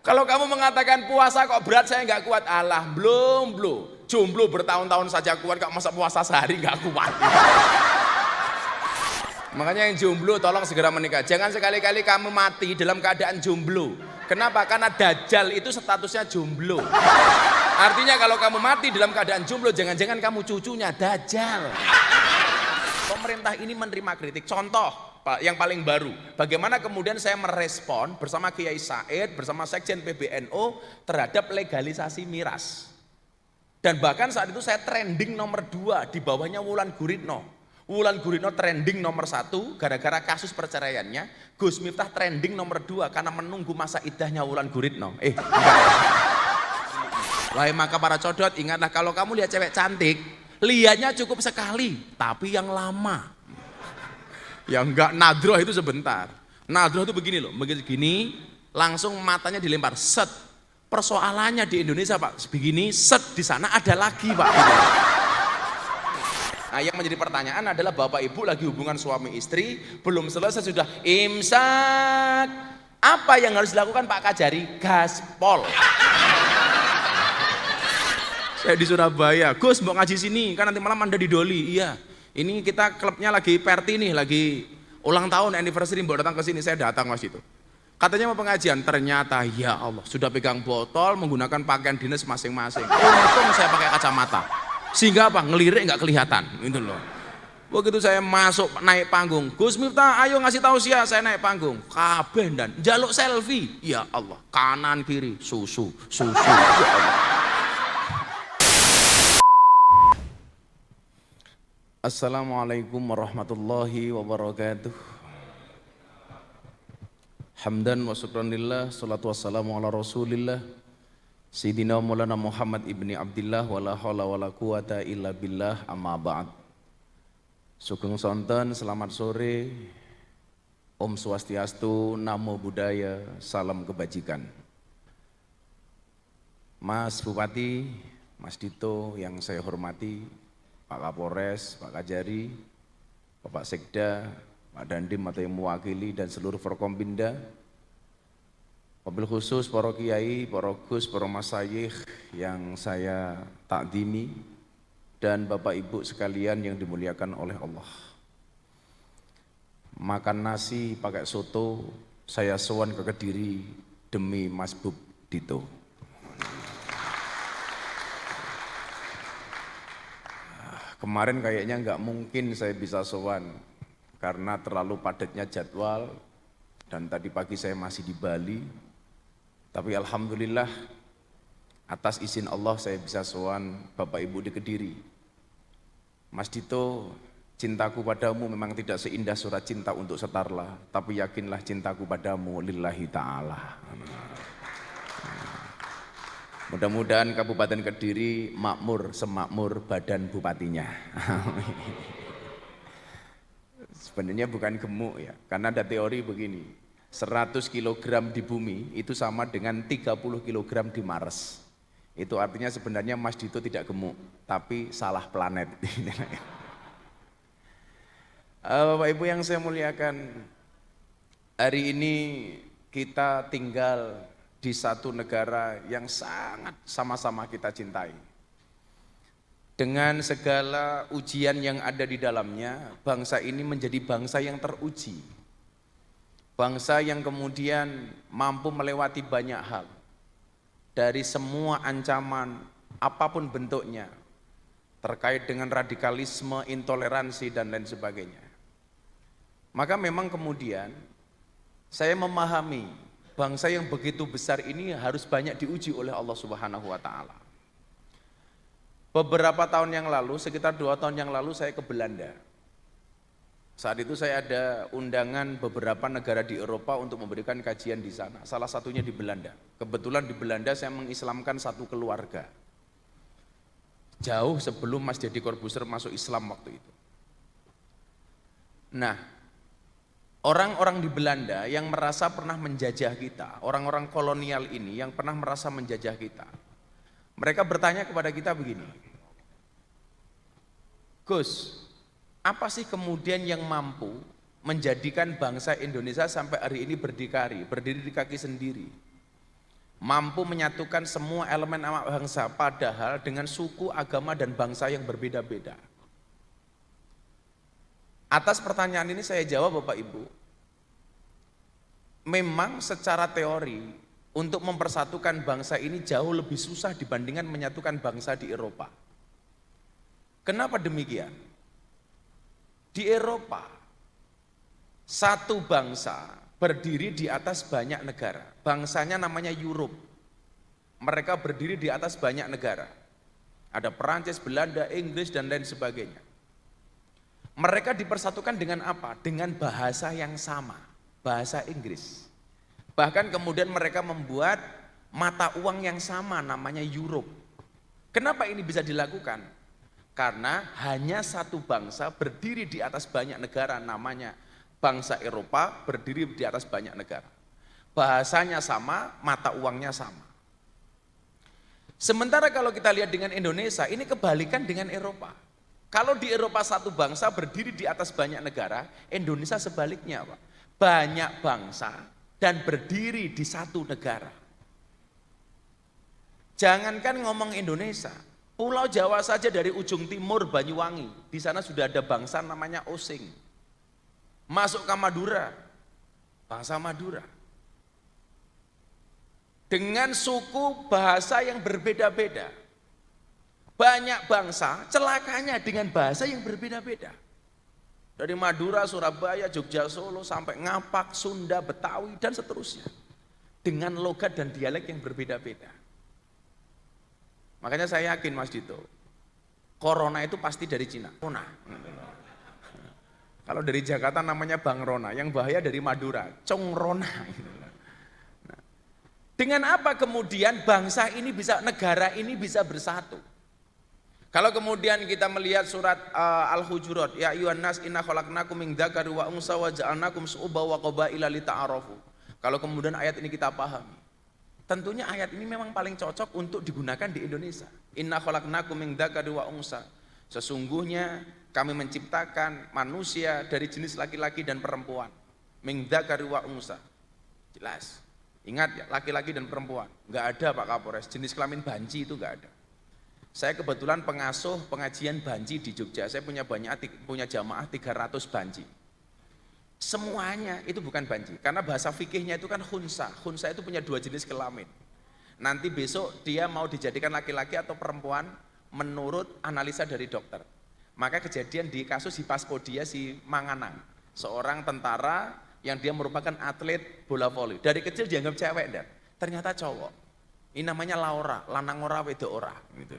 Kalau kamu mengatakan puasa kok berat, saya nggak kuat, alah belum. Jomblo bertahun-tahun saja kuat, kok masa puasa sehari nggak kuat. Makanya yang jomblo tolong segera menikah. Jangan sekali-kali kamu mati dalam keadaan jomblo. Kenapa? Karena Dajjal itu statusnya jomblo. Artinya kalau kamu mati dalam keadaan jomblo, jangan-jangan kamu cucunya Dajjal. Pemerintah ini menerima kritik. Contoh yang paling baru, bagaimana kemudian saya merespon bersama Kiai Said, bersama Sekjen PBNU terhadap legalisasi miras. Dan bahkan saat itu saya trending nomor 2 di bawahnya Wulan Guritno. Wulan Guritno trending nomor 1 gara-gara kasus perceraiannya. Gus Miftah trending nomor 2 karena menunggu masa iddahnya Wulan Guritno. Wahai maka para codot, ingatlah kalau kamu lihat cewek cantik, lihatnya cukup sekali, tapi yang lama. Yang enggak nadroh itu sebentar. Nadroh itu begini loh, begini langsung matanya dilempar, set. Persoalannya di Indonesia Pak, begini set, di sana ada lagi Pak. Nah, yang menjadi pertanyaan adalah Bapak Ibu lagi hubungan suami istri, belum selesai sudah imsak. Apa yang harus dilakukan Pak Kajari? Gaspol. Saya di Surabaya, Gus mau ngaji sini, kan nanti malam Anda di Doli. Iya, ini kita klubnya lagi party nih, lagi ulang tahun anniversary, mau datang ke sini. Saya datang Mas itu. Katanya mau pengajian, ternyata ya Allah sudah pegang botol, menggunakan pakaian dinas masing-masing. Untung saya pakai kacamata, sehingga apa? Ngelirik nggak kelihatan, gitu loh. Begitu saya masuk naik panggung, Gus Miftah, ayo ngasih tausiah, saya naik panggung, kabeh dan jaluk selfie. Ya Allah, kanan kiri susu. Ya Allah. Assalamualaikum warahmatullahi wabarakatuh. Hamdan wa syukranillah, salatu wassalamu ala rasulillah Sayyidina Maulana Muhammad ibni Abdillah, wala hawla wala quwata illa billah, amma ba'd. Sugeng sonten, selamat sore, Om Swastiastu, Namo Buddhaya, salam kebajikan. Mas Bupati, Mas Dito yang saya hormati, Pak Kapolres, Pak Kajari, Bapak Sekda, Pak Dandim atau yang mewakili dan seluruh Forkompinda, wabil khusus para kiai, para gus, para masyayikh yang saya takdimi, dan Bapak Ibu sekalian yang dimuliakan oleh Allah. Makan nasi pakai soto, saya sowan ke Kediri demi Mas Bub Dito. Kemarin kayaknya nggak mungkin saya bisa sowan karena terlalu padatnya jadwal, dan tadi pagi saya masih di Bali. Tapi alhamdulillah atas izin Allah saya bisa sowan Bapak Ibu di Kediri. Mas Dito, cintaku padamu memang tidak seindah surat cinta untuk Setarlah, tapi yakinlah cintaku padamu lillahi ta'ala. Mudah-mudahan Kabupaten Kediri makmur semakmur badan bupatinya. Sebenarnya bukan gemuk ya, karena ada teori begini, 100 kg di bumi itu sama dengan 30 kg di Mars. Itu artinya sebenarnya Mas Dito tidak gemuk, tapi salah planet. Bapak Ibu yang saya muliakan, hari ini kita tinggal di satu negara yang sangat sama-sama kita cintai. Dengan segala ujian yang ada di dalamnya, bangsa ini menjadi bangsa yang teruji. Bangsa yang kemudian mampu melewati banyak hal. Dari semua ancaman, apapun bentuknya, terkait dengan radikalisme, intoleransi, dan lain sebagainya. Maka memang kemudian saya memahami bangsa yang begitu besar ini harus banyak diuji oleh Allah Subhanahu wa Ta'ala. Beberapa tahun yang lalu, sekitar 2 tahun yang lalu saya ke Belanda. Saat itu saya ada undangan beberapa negara di Eropa untuk memberikan kajian di sana. Salah satunya di Belanda. Kebetulan di Belanda saya mengislamkan satu keluarga. Jauh sebelum Mas Deddy Corbuzier masuk Islam waktu itu. Nah, orang-orang di Belanda yang merasa pernah menjajah kita, orang-orang kolonial ini yang pernah merasa menjajah kita, mereka bertanya kepada kita begini, Gus, apa sih kemudian yang mampu menjadikan bangsa Indonesia sampai hari ini berdikari, berdiri di kaki sendiri, mampu menyatukan semua elemen anak bangsa padahal dengan suku, agama dan bangsa yang berbeda-beda. Atas pertanyaan ini saya jawab Bapak Ibu, memang secara teori untuk mempersatukan bangsa ini jauh lebih susah dibandingkan menyatukan bangsa di Eropa. Kenapa demikian? Di Eropa, satu bangsa berdiri di atas banyak negara. Bangsanya namanya Europe. Mereka berdiri di atas banyak negara. Ada Perancis, Belanda, Inggris, dan lain sebagainya. Mereka dipersatukan dengan apa? Dengan bahasa yang sama, bahasa Inggris. Bahkan kemudian mereka membuat mata uang yang sama namanya euro. Kenapa ini bisa dilakukan? Karena hanya satu bangsa berdiri di atas banyak negara namanya bangsa Eropa berdiri di atas banyak negara. Bahasanya sama, mata uangnya sama. Sementara kalau kita lihat dengan Indonesia, ini kebalikan dengan Eropa. Kalau di Eropa satu bangsa berdiri di atas banyak negara, Indonesia sebaliknya Pak. Banyak bangsa dan berdiri di satu negara. Jangankan ngomong Indonesia, Pulau Jawa saja dari ujung timur Banyuwangi, di sana sudah ada bangsa namanya Osing. Masuk ke Madura, bangsa Madura. Dengan suku bahasa yang berbeda-beda. Banyak bangsa celakanya dengan bahasa yang berbeda-beda. Dari Madura, Surabaya, Jogja, Solo, sampai Ngapak, Sunda, Betawi, dan seterusnya. Dengan logat dan dialek yang berbeda-beda. Makanya saya yakin Mas Dito, Corona itu pasti dari Cina. Corona. Kalau dari Jakarta namanya Bang Rona, yang bahaya dari Madura, Cong Rona. Nah, dengan apa kemudian bangsa ini bisa, negara ini bisa bersatu? Kalau kemudian kita melihat surat Al-Hujurat, ya ayyuhan nas inna khalaqnakum min dzakari wa unsa wa ja'alnakum syu'uban wa qabaila lita'arafu. Kalau kemudian ayat ini kita pahami, tentunya ayat ini memang paling cocok untuk digunakan di Indonesia. Inna khalaqnakum min dzakari wa unsa. Sesungguhnya kami menciptakan manusia dari jenis laki-laki dan perempuan. Min dzakari wa unsa. Jelas. Ingat ya, laki-laki dan perempuan. Enggak ada Pak Kapolres, jenis kelamin banci itu enggak ada. Saya kebetulan pengasuh pengajian banci di Jogja. Saya punya jamaah 300 banci. Semuanya itu bukan banci, karena bahasa fikihnya itu kan khunsa. Khunsa itu punya dua jenis kelamin. Nanti besok dia mau dijadikan laki-laki atau perempuan menurut analisa dari dokter. Maka kejadian di kasus Hipaskodia si Manganang, seorang tentara yang dia merupakan atlet bola voli. Dari kecil dianggap cewek dan ternyata cowok. Ini namanya Laura, lanang ora wedok ora gitu.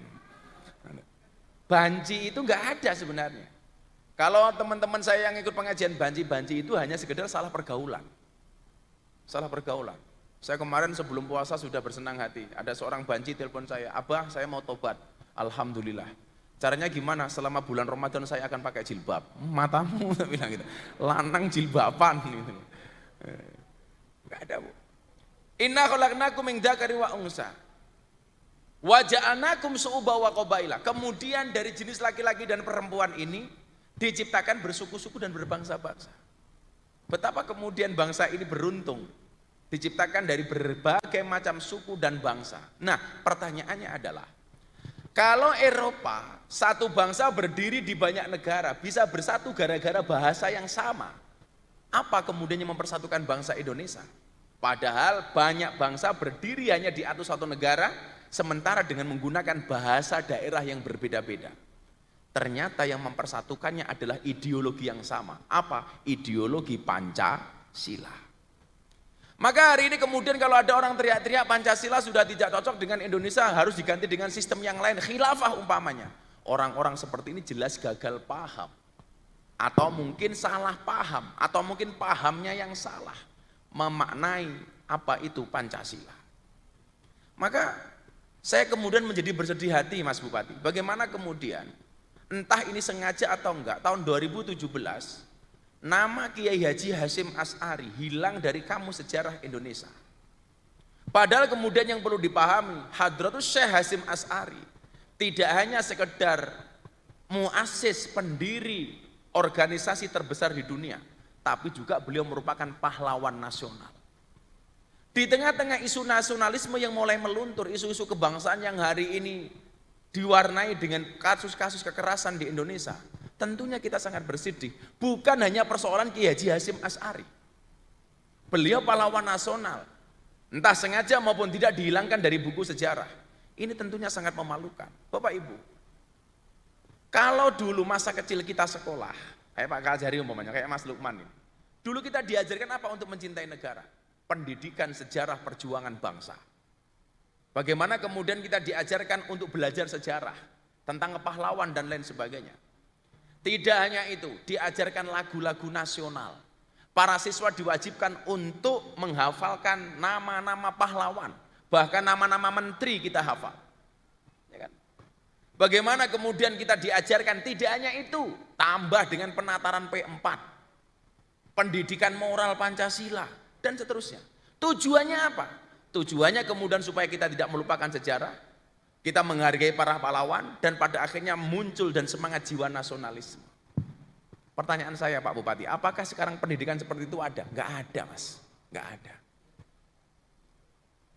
Banci itu enggak ada sebenarnya. Kalau teman-teman saya yang ikut pengajian banci itu hanya sekedar salah pergaulan. Salah pergaulan. Saya kemarin sebelum puasa sudah bersenang hati. Ada seorang banci telepon saya, "Abah, saya mau tobat." Alhamdulillah. Caranya gimana? Selama bulan Ramadan saya akan pakai jilbab. Matamu saya bilang gitu. Lanang jilbaban gitu. Enggak ada, Bu. Inna khalaqnakum min dzakari wa unsa. Wa ja'alnakum syu'uban wa qabaila. Kemudian dari jenis laki-laki dan perempuan ini diciptakan bersuku-suku dan berbangsa-bangsa. Betapa kemudian bangsa ini beruntung, diciptakan dari berbagai macam suku dan bangsa. Nah, pertanyaannya adalah, kalau Eropa satu bangsa berdiri di banyak negara bisa bersatu gara-gara bahasa yang sama, apa kemudian yang mempersatukan bangsa Indonesia? Padahal banyak bangsa berdiri hanya di atas satu negara, sementara dengan menggunakan bahasa daerah yang berbeda-beda. Ternyata yang mempersatukannya adalah ideologi yang sama. Apa? Ideologi Pancasila. Maka hari ini kemudian kalau ada orang teriak-teriak Pancasila sudah tidak cocok dengan Indonesia, harus diganti dengan sistem yang lain, khilafah umpamanya. Orang-orang seperti ini jelas gagal paham. Atau mungkin salah paham, atau mungkin pahamnya yang salah memaknai apa itu Pancasila. Maka saya kemudian menjadi bersedih hati Mas Bupati. Bagaimana kemudian entah ini sengaja atau enggak, tahun 2017 nama Kiai Haji Hasyim Asy'ari hilang dari kamus sejarah Indonesia. Padahal kemudian yang perlu dipahami, Hadratus Syekh Hasyim Asy'ari tidak hanya sekedar muassis pendiri organisasi terbesar di dunia, tapi juga beliau merupakan pahlawan nasional. Di tengah-tengah isu nasionalisme yang mulai meluntur, isu-isu kebangsaan yang hari ini diwarnai dengan kasus-kasus kekerasan di Indonesia, tentunya kita sangat bersedih. Bukan hanya persoalan Kiai Haji Hasyim Asy'ari. Beliau pahlawan nasional, entah sengaja maupun tidak dihilangkan dari buku sejarah. Ini tentunya sangat memalukan. Bapak Ibu, kalau dulu masa kecil kita sekolah, kayak Pak Kajari umpamanya, kayak Mas Lukman ini, dulu kita diajarkan apa untuk mencintai negara? Pendidikan sejarah perjuangan bangsa. Bagaimana kemudian kita diajarkan untuk belajar sejarah tentang pahlawan dan lain sebagainya. Tidak hanya itu, diajarkan lagu-lagu nasional. Para siswa diwajibkan untuk menghafalkan nama-nama pahlawan, bahkan nama-nama menteri kita hafal. Ya kan? Bagaimana kemudian kita diajarkan, tidak hanya itu, tambah dengan penataran P4, pendidikan moral Pancasila, dan seterusnya. Tujuannya apa? Tujuannya kemudian supaya kita tidak melupakan sejarah, kita menghargai para pahlawan, dan pada akhirnya muncul dan semangat jiwa nasionalisme. Pertanyaan saya Pak Bupati, apakah sekarang pendidikan seperti itu ada? Enggak ada Mas, enggak ada.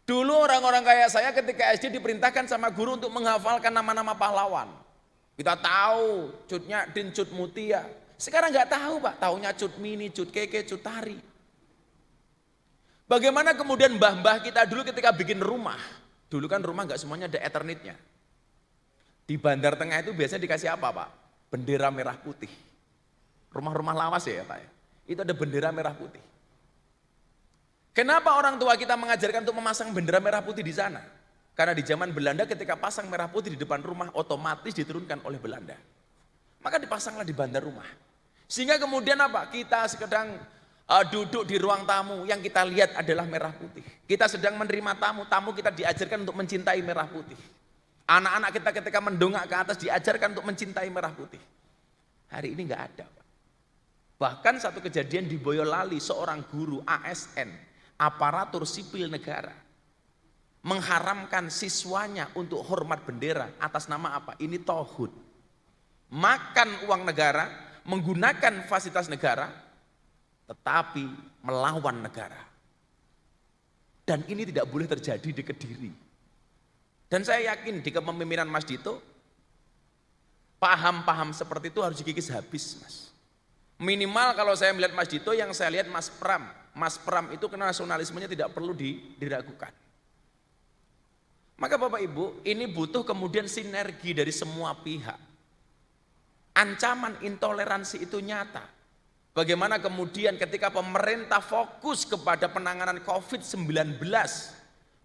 Dulu orang-orang kayak saya ketika SD diperintahkan sama guru untuk menghafalkan nama-nama pahlawan. Kita tahu Cut Nyadin, Cut Mutia. Sekarang nggak tahu Pak, taunya Cut Mini, Cut Keke, Cut Tari. Bagaimana kemudian mbah-mbah kita dulu ketika bikin rumah. Dulu kan rumah nggak semuanya ada Ethernitnya. Di Bandar Tengah itu biasanya dikasih apa Pak? Bendera merah putih. Rumah-rumah lawas ya Pak. Itu ada bendera merah putih. Kenapa orang tua kita mengajarkan untuk memasang bendera merah putih di sana? Karena di zaman Belanda ketika pasang merah putih di depan rumah otomatis diturunkan oleh Belanda. Maka dipasanglah di bandar rumah. Sehingga kemudian apa? Kita sedang duduk di ruang tamu, yang kita lihat adalah merah putih. Kita sedang menerima tamu, tamu kita diajarkan untuk mencintai merah putih. Anak-anak kita ketika mendongak ke atas diajarkan untuk mencintai merah putih. Hari ini nggak ada Pak. Bahkan satu kejadian di Boyolali, seorang guru ASN, aparatur sipil negara, mengharamkan siswanya untuk hormat bendera atas nama apa? Ini tauhid. Makan uang negara, menggunakan fasilitas negara, tetapi melawan negara. Dan ini tidak boleh terjadi di Kediri. Dan saya yakin di kepemimpinan Mas Dito, paham-paham seperti itu harus dikikis habis Mas. Minimal kalau saya melihat Mas Dito, yang saya lihat Mas Pram. Mas Pram itu nasionalismenya tidak perlu diragukan. Maka Bapak Ibu, ini butuh kemudian sinergi dari semua pihak. Ancaman intoleransi itu nyata. Bagaimana kemudian ketika pemerintah fokus kepada penanganan COVID-19,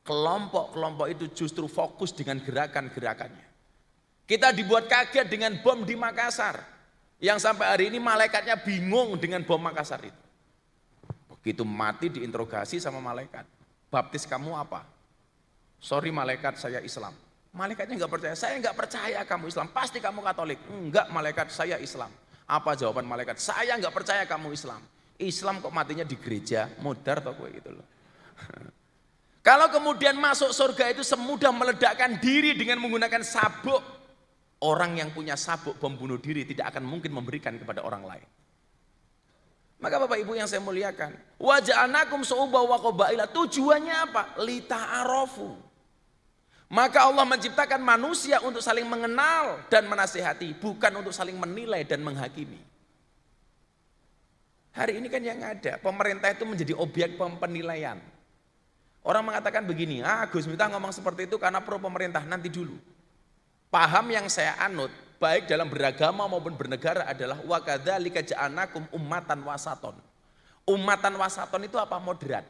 kelompok-kelompok itu justru fokus dengan gerakan-gerakannya. Kita dibuat kaget dengan bom di Makassar, yang sampai hari ini malaikatnya bingung dengan bom Makassar itu. Begitu mati diinterogasi sama malaikat, baptis kamu apa? Sorry malaikat, saya Islam. Malaikatnya nggak percaya, saya nggak percaya kamu Islam, pasti kamu Katolik. Enggak malaikat, saya Islam. Apa jawaban malaikat? Saya nggak percaya kamu Islam. Islam kok matinya di gereja, modar atau gue gitu loh. Kalau kemudian masuk surga itu semudah meledakkan diri dengan menggunakan sabuk, orang yang punya sabuk bom bunuh diri tidak akan mungkin memberikan kepada orang lain. Maka Bapak Ibu yang saya muliakan, wa ja'alnakum syu'uban wa qabaila, tujuannya apa? Lita'arofu. Maka Allah menciptakan manusia untuk saling mengenal dan menasihati, bukan untuk saling menilai dan menghakimi. Hari ini kan yang ada, pemerintah itu menjadi objek penilaian. Orang mengatakan begini, Gus Miftah ngomong seperti itu karena pro pemerintah, nanti dulu. Paham yang saya anut, baik dalam beragama maupun bernegara adalah wa kadzalika ja'alnakum ummatan wasaton. Ummatan wasaton itu apa? Moderat.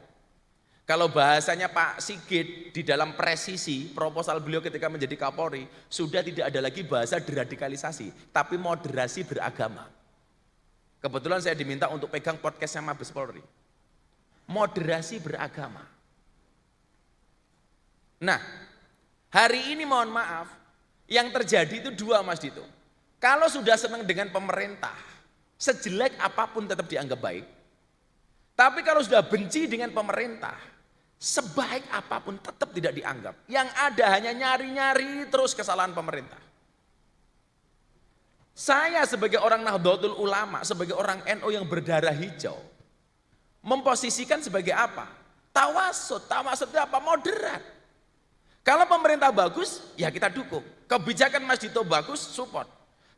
Kalau bahasanya Pak Sigit di dalam presisi proposal beliau ketika menjadi Kapolri, sudah tidak ada lagi bahasa deradikalisasi, tapi moderasi beragama. Kebetulan saya diminta untuk pegang podcastnya Mabes Polri. Moderasi beragama. Nah, hari ini mohon maaf, yang terjadi itu dua Mas Dito. Kalau sudah senang dengan pemerintah, sejelek apapun tetap dianggap baik. Tapi kalau sudah benci dengan pemerintah, sebaik apapun tetap tidak dianggap. Yang ada hanya nyari-nyari terus kesalahan pemerintah. Saya sebagai orang Nahdlatul Ulama, sebagai orang NU yang berdarah hijau, memposisikan sebagai apa? Tawasud itu apa? Moderat. Kalau pemerintah bagus, ya kita dukung. Kebijakan Mas Dito bagus, support.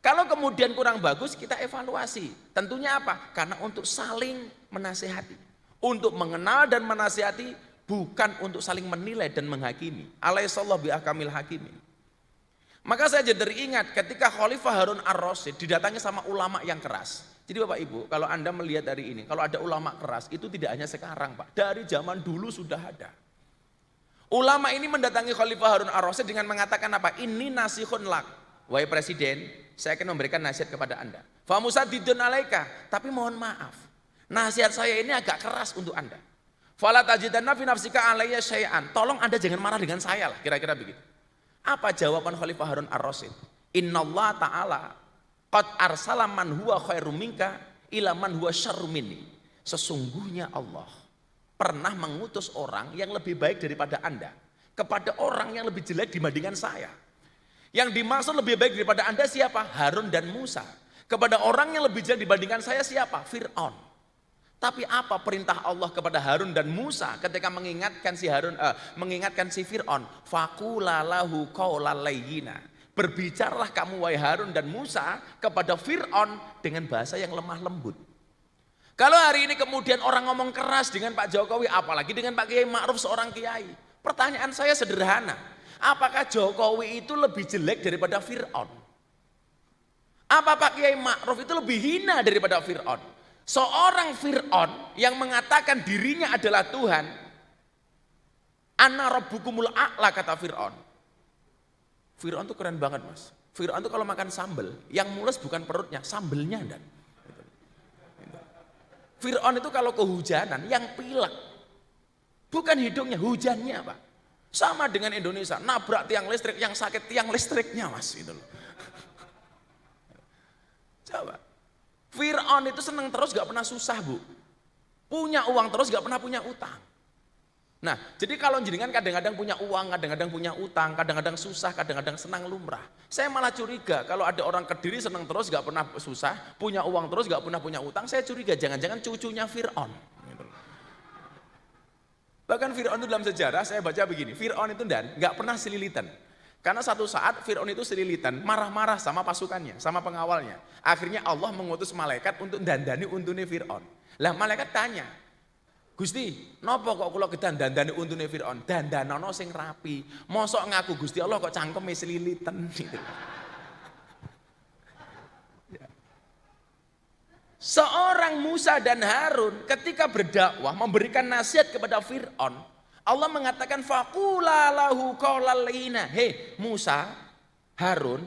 Kalau kemudian kurang bagus, kita evaluasi. Tentunya apa? Karena untuk saling menasihati. Untuk mengenal dan menasihati, bukan untuk saling menilai dan menghakimi. Alaihissallahu bi'ahkamil hakimin. Maka saya jadi teringat ketika Khalifah Harun ar-Rasyid didatangi sama ulama yang keras. Jadi Bapak Ibu, kalau Anda melihat dari ini, kalau ada ulama keras, itu tidak hanya sekarang Pak. Dari zaman dulu sudah ada. Ulama ini mendatangi Khalifah Harun ar-Rasyid dengan mengatakan apa? Ini nasihun lak. Wahai Presiden, saya akan memberikan nasihat kepada Anda. Famusadidun alaika, tapi mohon maaf. Nasihat saya ini agak keras untuk Anda. Fala tajidanna fi nafsika alayya syai'an. Tolong Anda jangan marah dengan saya lah, kira-kira begitu. Apa jawaban Khalifah Harun ar-Rasyid? Innallaha ta'ala qad arsala man huwa khairum minka ila man huwa syarrum minni. Sesungguhnya Allah pernah mengutus orang yang lebih baik daripada Anda kepada orang yang lebih jelek dibandingkan saya. Yang dimaksud lebih baik daripada Anda siapa? Harun dan Musa. Kepada orang yang lebih jelek dibandingkan saya siapa? Fir'aun. Tapi apa perintah Allah kepada Harun dan Musa ketika mengingatkan si Fir'aun? Faqula lahu qawlan layyina. Berbicaralah kamu wahai Harun dan Musa kepada Fir'aun dengan bahasa yang lemah lembut. Kalau hari ini kemudian orang ngomong keras dengan Pak Jokowi, apalagi dengan Pak Kiai Ma'ruf seorang kiai. Pertanyaan saya sederhana, apakah Jokowi itu lebih jelek daripada Fir'aun? Apa Pak Kiai Ma'ruf itu lebih hina daripada Fir'aun? Seorang Fir'aun yang mengatakan dirinya adalah Tuhan, Ana rabbukumul a'la, kata Fir'aun. Fir'aun itu keren banget Mas. Fir'aun itu kalau makan sambal, yang mules bukan perutnya, sambelnya. Dan Fir'aun itu kalau kehujanan, yang pilek bukan hidungnya, hujannya Pak. Sama dengan Indonesia, nabrak tiang listrik, yang sakit tiang listriknya Mas. Gitu loh. Coba. Fir'aun itu senang terus gak pernah susah Bu. Punya uang terus gak pernah punya utang. Nah jadi kalau jenengan kadang-kadang punya uang, kadang-kadang punya utang, kadang-kadang susah, kadang-kadang senang lumrah. Saya malah curiga kalau ada orang Kediri senang terus gak pernah susah, punya uang terus gak pernah punya utang. Saya curiga jangan-jangan cucunya Fir'aun. Bahkan Fir'aun itu dalam sejarah saya baca begini, Fir'aun itu gak pernah selilitan. Karena satu saat Fir'aun itu selilitan, marah-marah sama pasukannya, sama pengawalnya. Akhirnya Allah mengutus malaikat untuk dandani untune Fir'aun. Lah malaikat tanya, Gusti, napa kok kula gedandani untune Fir'aun? Dandanono sing rapi. Mosok ngaku Gusti Allah kok cangkeme selilitan gitu. Seorang Musa dan Harun ketika berdakwah memberikan nasihat kepada Fir'aun, Allah mengatakan faqula lahu qawlan layyina. Hei Musa, Harun,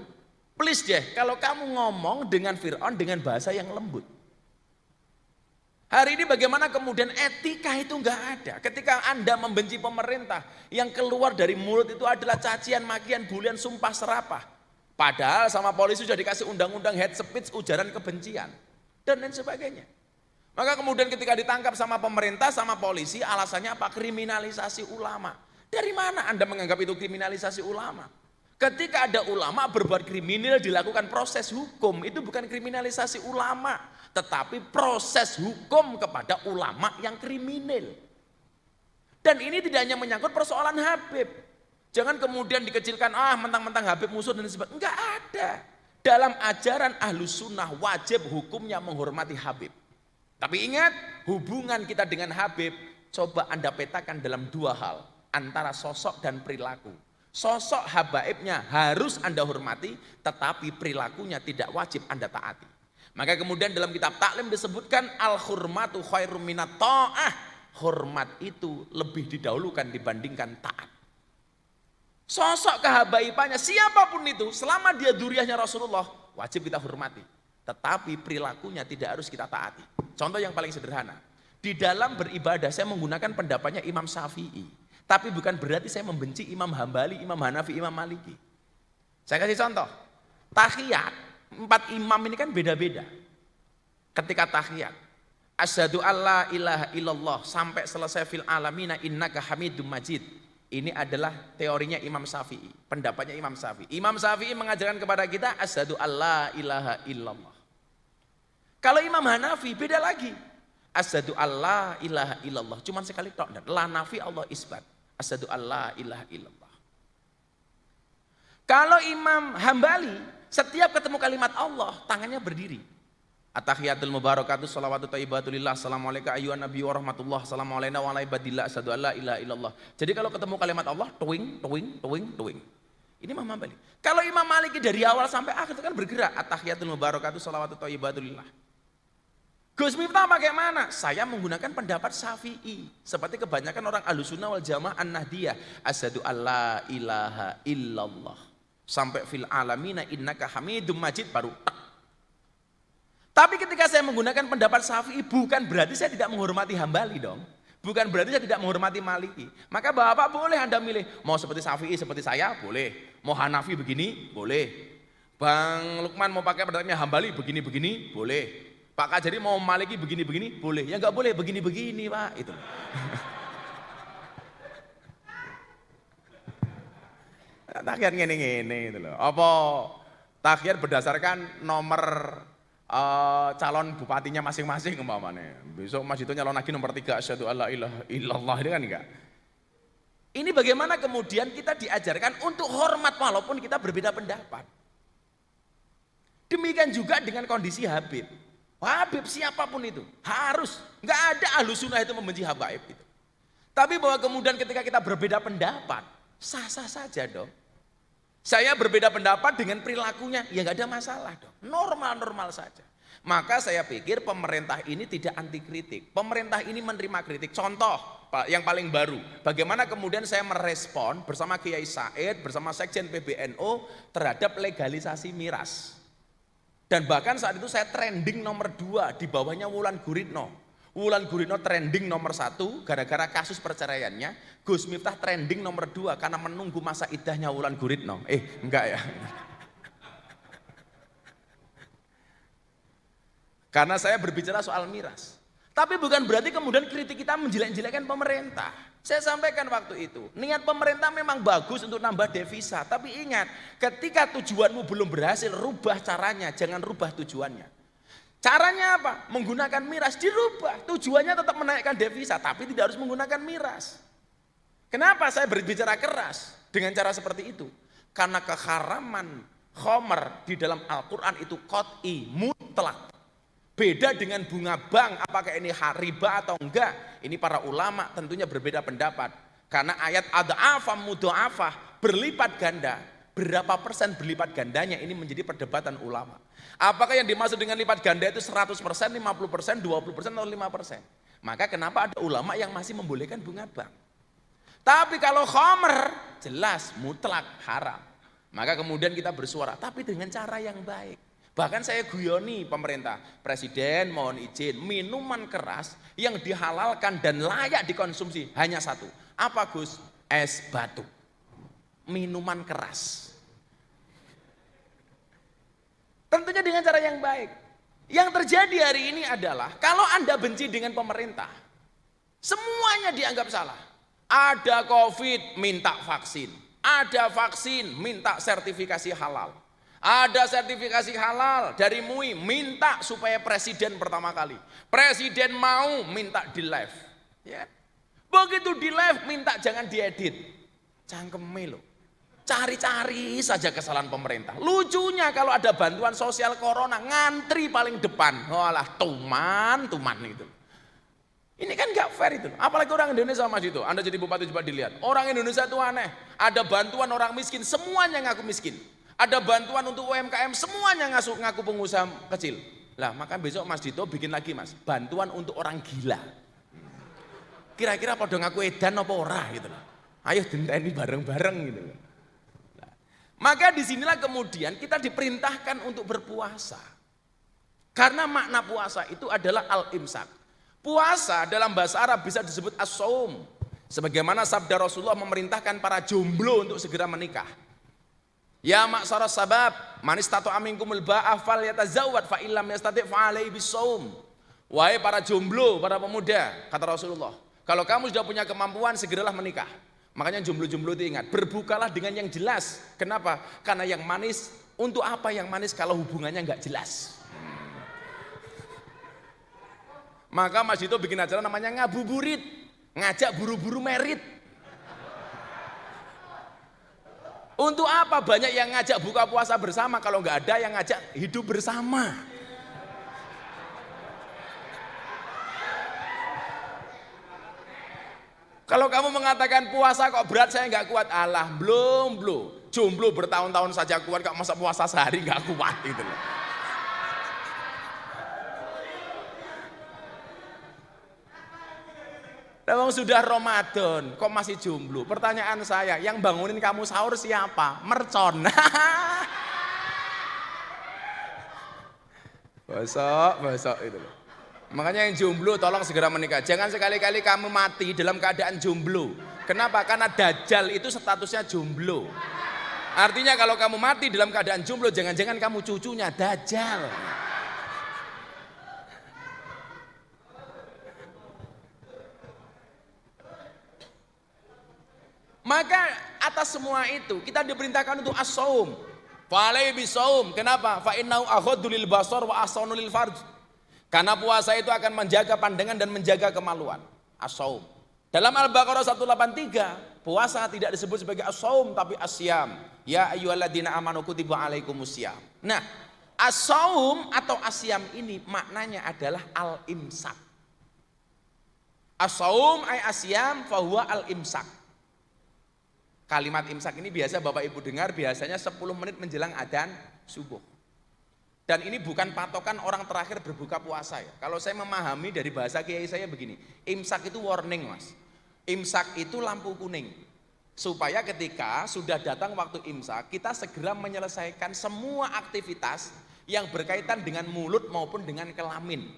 please deh kalau kamu ngomong dengan Fir'aun dengan bahasa yang lembut. Hari ini bagaimana kemudian etika itu enggak ada. Ketika Anda membenci pemerintah, yang keluar dari mulut itu adalah cacian, makian, bulian, sumpah serapah. Padahal sama polisi sudah dikasih undang-undang hate speech, ujaran kebencian dan lain sebagainya. Maka kemudian ketika ditangkap sama pemerintah, sama polisi, alasannya apa? Kriminalisasi ulama. Dari mana Anda menganggap itu kriminalisasi ulama? Ketika ada ulama berbuat kriminal dilakukan proses hukum, itu bukan kriminalisasi ulama, tetapi proses hukum kepada ulama yang kriminal. Dan ini tidak hanya menyangkut persoalan Habib. Jangan kemudian dikecilkan, mentang-mentang Habib musuh dan sebagainya. Enggak ada. Dalam ajaran Ahlus Sunnah wajib hukumnya menghormati Habib. Tapi ingat, hubungan kita dengan Habib, coba Anda petakan dalam dua hal, antara sosok dan perilaku. Sosok habaibnya harus Anda hormati, tetapi perilakunya tidak wajib Anda taati. Maka kemudian dalam kitab taklim disebutkan, al-hurmatu khairum minat ta'ah. Hormat itu lebih didahulukan dibandingkan taat. Sosok kehabaibannya, siapapun itu, selama dia duriahnya Rasulullah, wajib kita hormati. Tetapi perilakunya tidak harus kita taati. Contoh yang paling sederhana, di dalam beribadah saya menggunakan pendapatnya Imam Syafi'i. Tapi bukan berarti saya membenci Imam Hambali, Imam Hanafi, Imam Maliki. Saya kasih contoh, tahiyat, 4 imam ini kan beda-beda. Ketika tahiyat, asyhadu alla ilaha illallah, sampai selesai fil alamina innaka hamidum majid. Ini adalah teorinya Imam Syafi'i, pendapatnya Imam Syafi'i. Imam Syafi'i mengajarkan kepada kita asyhadu alla ilaha illallah. Kalau Imam Hanafi beda lagi. Asyhadu alla ilaha illallah. Cuman sekali tok, la nafi Allah isbat. Asyhadu alla ilaha illallah. Kalau Imam Hambali setiap ketemu kalimat Allah tangannya berdiri. At-tahiyatul mubarakatuh shalawatu thayyibatulillah assalamualaikum ayyuhan nabi wa rahmatullah assalamualaikum wa ala ibadillah asyhadu alla ilaha illallah. Jadi kalau ketemu kalimat Allah tuing tuing tuing tuing. Ini Imam Hambali. Kalau Imam Maliki dari awal sampai akhir itu kan bergerak. At-tahiyatul mubarakatuh shalawatu thayyibatulillah. Gus Miftah bagaimana? Saya menggunakan pendapat Syafi'i. Seperti kebanyakan orang Ahlussunnah wal Jamaah An-Nahdiyah. Asyhadu alla ilaha illallah. Sampai fil alamina innaka hamidum majid baru tak. Tapi ketika saya menggunakan pendapat Syafi'i bukan berarti saya tidak menghormati Hambali dong. Bukan berarti saya tidak menghormati Maliki. Maka Bapak boleh Anda milih. Mau seperti Syafi'i seperti saya boleh. Mau Hanafi begini boleh. Bang Lukman mau pakai pendapatnya Hambali begini-begini boleh. Pak Kajari mau Maliki begini-begini boleh. Ya enggak boleh begini-begini Pak. Itu. Takhiyat ngene-ngene gitu loh. Apa takhiyat berdasarkan nomor calon bupatinya masing-masing umpamanya. Besok Mas itu nyalon lagi nomor 3 asyhadu alla ilaha illallah, ini kan enggak. Ini bagaimana kemudian kita diajarkan untuk hormat walaupun kita berbeda pendapat. Demikian juga dengan kondisi Habib. Habib siapapun itu harus, enggak ada Ahlussunnah itu membenci Habib itu. Tapi bahwa kemudian ketika kita berbeda pendapat, sah-sah saja dong. Saya berbeda pendapat dengan perilakunya, ya nggak ada masalah dong, normal-normal saja. Maka saya pikir pemerintah ini tidak anti kritik, pemerintah ini menerima kritik. Contoh yang paling baru, bagaimana kemudian saya merespon bersama Kiai Said, bersama Sekjen PBNU terhadap legalisasi miras. Dan bahkan saat itu saya trending nomor 2 di bawahnya Wulan Guritno. Wulan Guritno trending nomor 1 gara-gara kasus perceraiannya. Gus Miftah trending nomor 2 karena menunggu masa iddahnya Wulan Guritno. Enggak ya. Karena saya berbicara soal miras. Tapi bukan berarti kemudian kritik kita menjelek-jelekkan pemerintah. Saya sampaikan waktu itu, niat pemerintah memang bagus untuk nambah devisa. Tapi ingat, ketika tujuanmu belum berhasil, rubah caranya, jangan rubah tujuannya. Caranya apa? Menggunakan miras dirubah. Tujuannya tetap menaikkan devisa, tapi tidak harus menggunakan miras. Kenapa saya berbicara keras dengan cara seperti itu? Karena keharaman khomer di dalam Al-Quran itu qat'i, mutlak. Beda dengan bunga bank, apakah ini riba atau enggak? Ini para ulama tentunya berbeda pendapat. Karena ayat ad'afam mudha'afah, berlipat ganda. Berapa persen berlipat gandanya ini menjadi perdebatan ulama. Apakah yang dimaksud dengan lipat ganda itu 100%, 50%, 20% atau 5%? Maka kenapa ada ulama yang masih membolehkan bunga bank? Tapi kalau khamr jelas mutlak haram. Maka kemudian kita bersuara, tapi dengan cara yang baik. Bahkan saya guyoni pemerintah, Presiden mohon izin, minuman keras yang dihalalkan dan layak dikonsumsi hanya satu. Apa Gus? Es batu. Minuman keras. Tentunya dengan cara yang baik. Yang terjadi hari ini adalah kalau Anda benci dengan pemerintah, semuanya dianggap salah. Ada COVID, minta vaksin. Ada vaksin, minta sertifikasi halal. Ada sertifikasi halal dari MUI, minta supaya presiden pertama kali. Presiden mau minta di live. Ya. Begitu di live minta jangan diedit. Cangkeme loh. Cari-cari saja kesalahan pemerintah. Lucunya kalau ada bantuan sosial corona, ngantri paling depan. Walah tuman itu. Ini kan gak fair itu. Apalagi orang Indonesia Mas itu. Anda jadi bupati coba dilihat. Orang Indonesia itu aneh. Ada bantuan orang miskin, semuanya ngaku miskin. Ada bantuan untuk UMKM, semuanya ngaku pengusaha kecil. Lah maka besok Mas Dito bikin lagi Mas, bantuan untuk orang gila. Kira-kira pada ngaku edan apa ora gitu loh. Ayo dinteni bareng-bareng gitu loh. Nah, maka disinilah kemudian kita diperintahkan untuk berpuasa. Karena makna puasa itu adalah al-imsak. Puasa dalam bahasa Arab bisa disebut as-saum. Sebagaimana sabda Rasulullah memerintahkan para jomblo untuk segera menikah. Ya ma'syaras sabab, man istata'a minkumul ba'ah falyatazawwad fa illam yastati' fa alaihi bisawm. Wahai para jomblo, para pemuda, kata Rasulullah, kalau kamu sudah punya kemampuan segeralah menikah. Makanya jomblo-jomblo itu ingat, berbukalah dengan yang jelas. Kenapa? Karena yang manis, untuk apa yang manis kalau hubungannya enggak jelas? Maka Mas Dito bikin acara namanya ngabuburit, ngajak buru-buru merit. Untuk apa banyak yang ngajak buka puasa bersama kalau nggak ada yang ngajak hidup bersama? Kalau kamu mengatakan puasa kok berat saya nggak kuat, alah belum. Jomblo bertahun-tahun saja kuat, kok masa puasa sehari nggak kuat gitu loh. Memang sudah Ramadan, kok masih jomblo? Pertanyaan saya, yang bangunin kamu sahur siapa? Mercon. Besok itu loh. Makanya yang jomblo tolong segera menikah. Jangan sekali-kali kamu mati dalam keadaan jomblo. Kenapa? Karena Dajjal itu statusnya jomblo. Artinya kalau kamu mati dalam keadaan jomblo, jangan-jangan kamu cucunya Dajjal. Maka atas semua itu kita diperintahkan untuk as-saum. Fa'alai bis-saum. Kenapa? Fa innahu aghaddu lil basar wa ahsanu lil farj. Karena puasa itu akan menjaga pandangan dan menjaga kemaluan. As-saum. Dalam Al-Baqarah 183, puasa tidak disebut sebagai as-saum tapi as-siyam. Ya ayyuhalladzina amanu kutiba alaikumusiyam. Nah, as-saum atau as-siyam ini maknanya adalah al-imsak. As-saum ay as-siyam fa huwa al-imsak. Kalimat imsak ini biasa Bapak Ibu dengar biasanya 10 menit menjelang adzan subuh. Dan ini bukan patokan orang terakhir berbuka puasa ya. Kalau saya memahami dari bahasa kiai saya begini, imsak itu warning Mas. Imsak itu lampu kuning. Supaya ketika sudah datang waktu imsak, kita segera menyelesaikan semua aktivitas yang berkaitan dengan mulut maupun dengan kelamin.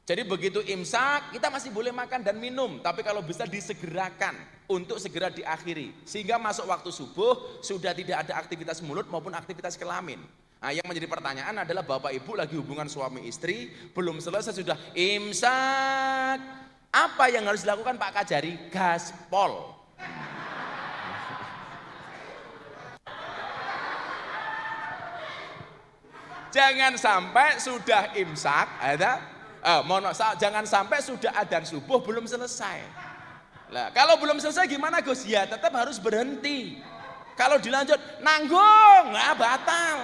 Jadi begitu imsak kita masih boleh makan dan minum, tapi kalau bisa disegerakan untuk segera diakhiri sehingga masuk waktu subuh sudah tidak ada aktivitas mulut maupun aktivitas kelamin. Nah, yang menjadi pertanyaan adalah Bapak Ibu lagi hubungan suami istri belum selesai sudah imsak. Apa yang harus dilakukan Pak Kajari? Gaspol. Jangan sampai sudah imsak jangan sampai sudah adzan subuh belum selesai. Lah, kalau belum selesai gimana Gus? Ya tetap harus berhenti. Kalau dilanjut nanggung, batal.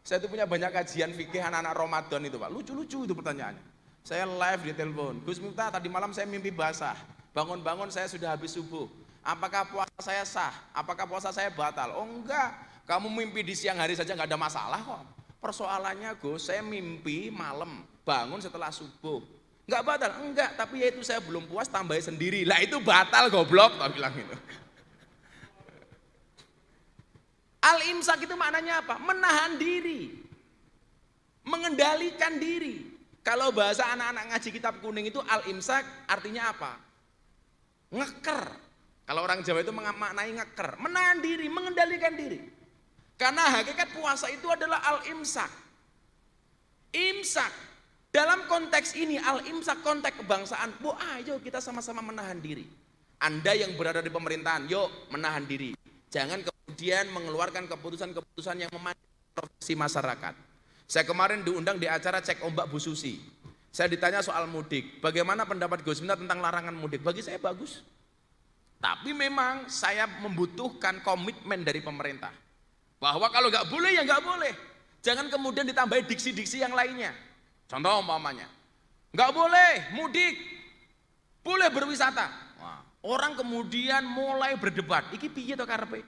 Saya itu punya banyak kajian fikih anak-anak Ramadan itu Pak. Lucu-lucu itu pertanyaannya. Saya live di telepon. Gus Miftah, tadi malam saya mimpi basah. Bangun-bangun saya sudah habis subuh. Apakah puasa saya sah? Apakah puasa saya batal? Oh enggak. Kamu mimpi di siang hari saja nggak ada masalah kok. Persoalannya Gus, saya mimpi malam, bangun setelah subuh. Enggak batal? Enggak, tapi ya itu saya belum puas tambahin sendiri. Lah itu batal goblok, tak bilang itu. Al-imsak itu maknanya apa? Menahan diri. Mengendalikan diri. Kalau bahasa anak-anak ngaji kitab kuning itu al-imsak artinya apa? Ngeker. Kalau orang Jawa itu memaknai ngeker, menahan diri, mengendalikan diri. Karena hakikat puasa itu adalah al-imsak. Imsak. Dalam konteks ini al-imsak konteks kebangsaan. Ayo kita sama-sama menahan diri. Anda yang berada di pemerintahan, yuk menahan diri. Jangan kemudian mengeluarkan keputusan-keputusan yang memandang profesi masyarakat. Saya kemarin diundang di acara cek ombak Bu Susi. Saya ditanya soal mudik. Bagaimana pendapat Gus Miftah tentang larangan mudik? Bagi saya bagus. Tapi memang saya membutuhkan komitmen dari pemerintah. Bahwa kalau nggak boleh ya nggak boleh. Jangan kemudian ditambahi diksi-diksi yang lainnya. Contoh umpamanya, nggak boleh mudik, boleh berwisata. Wah, orang kemudian mulai berdebat. Iki piye to karepe?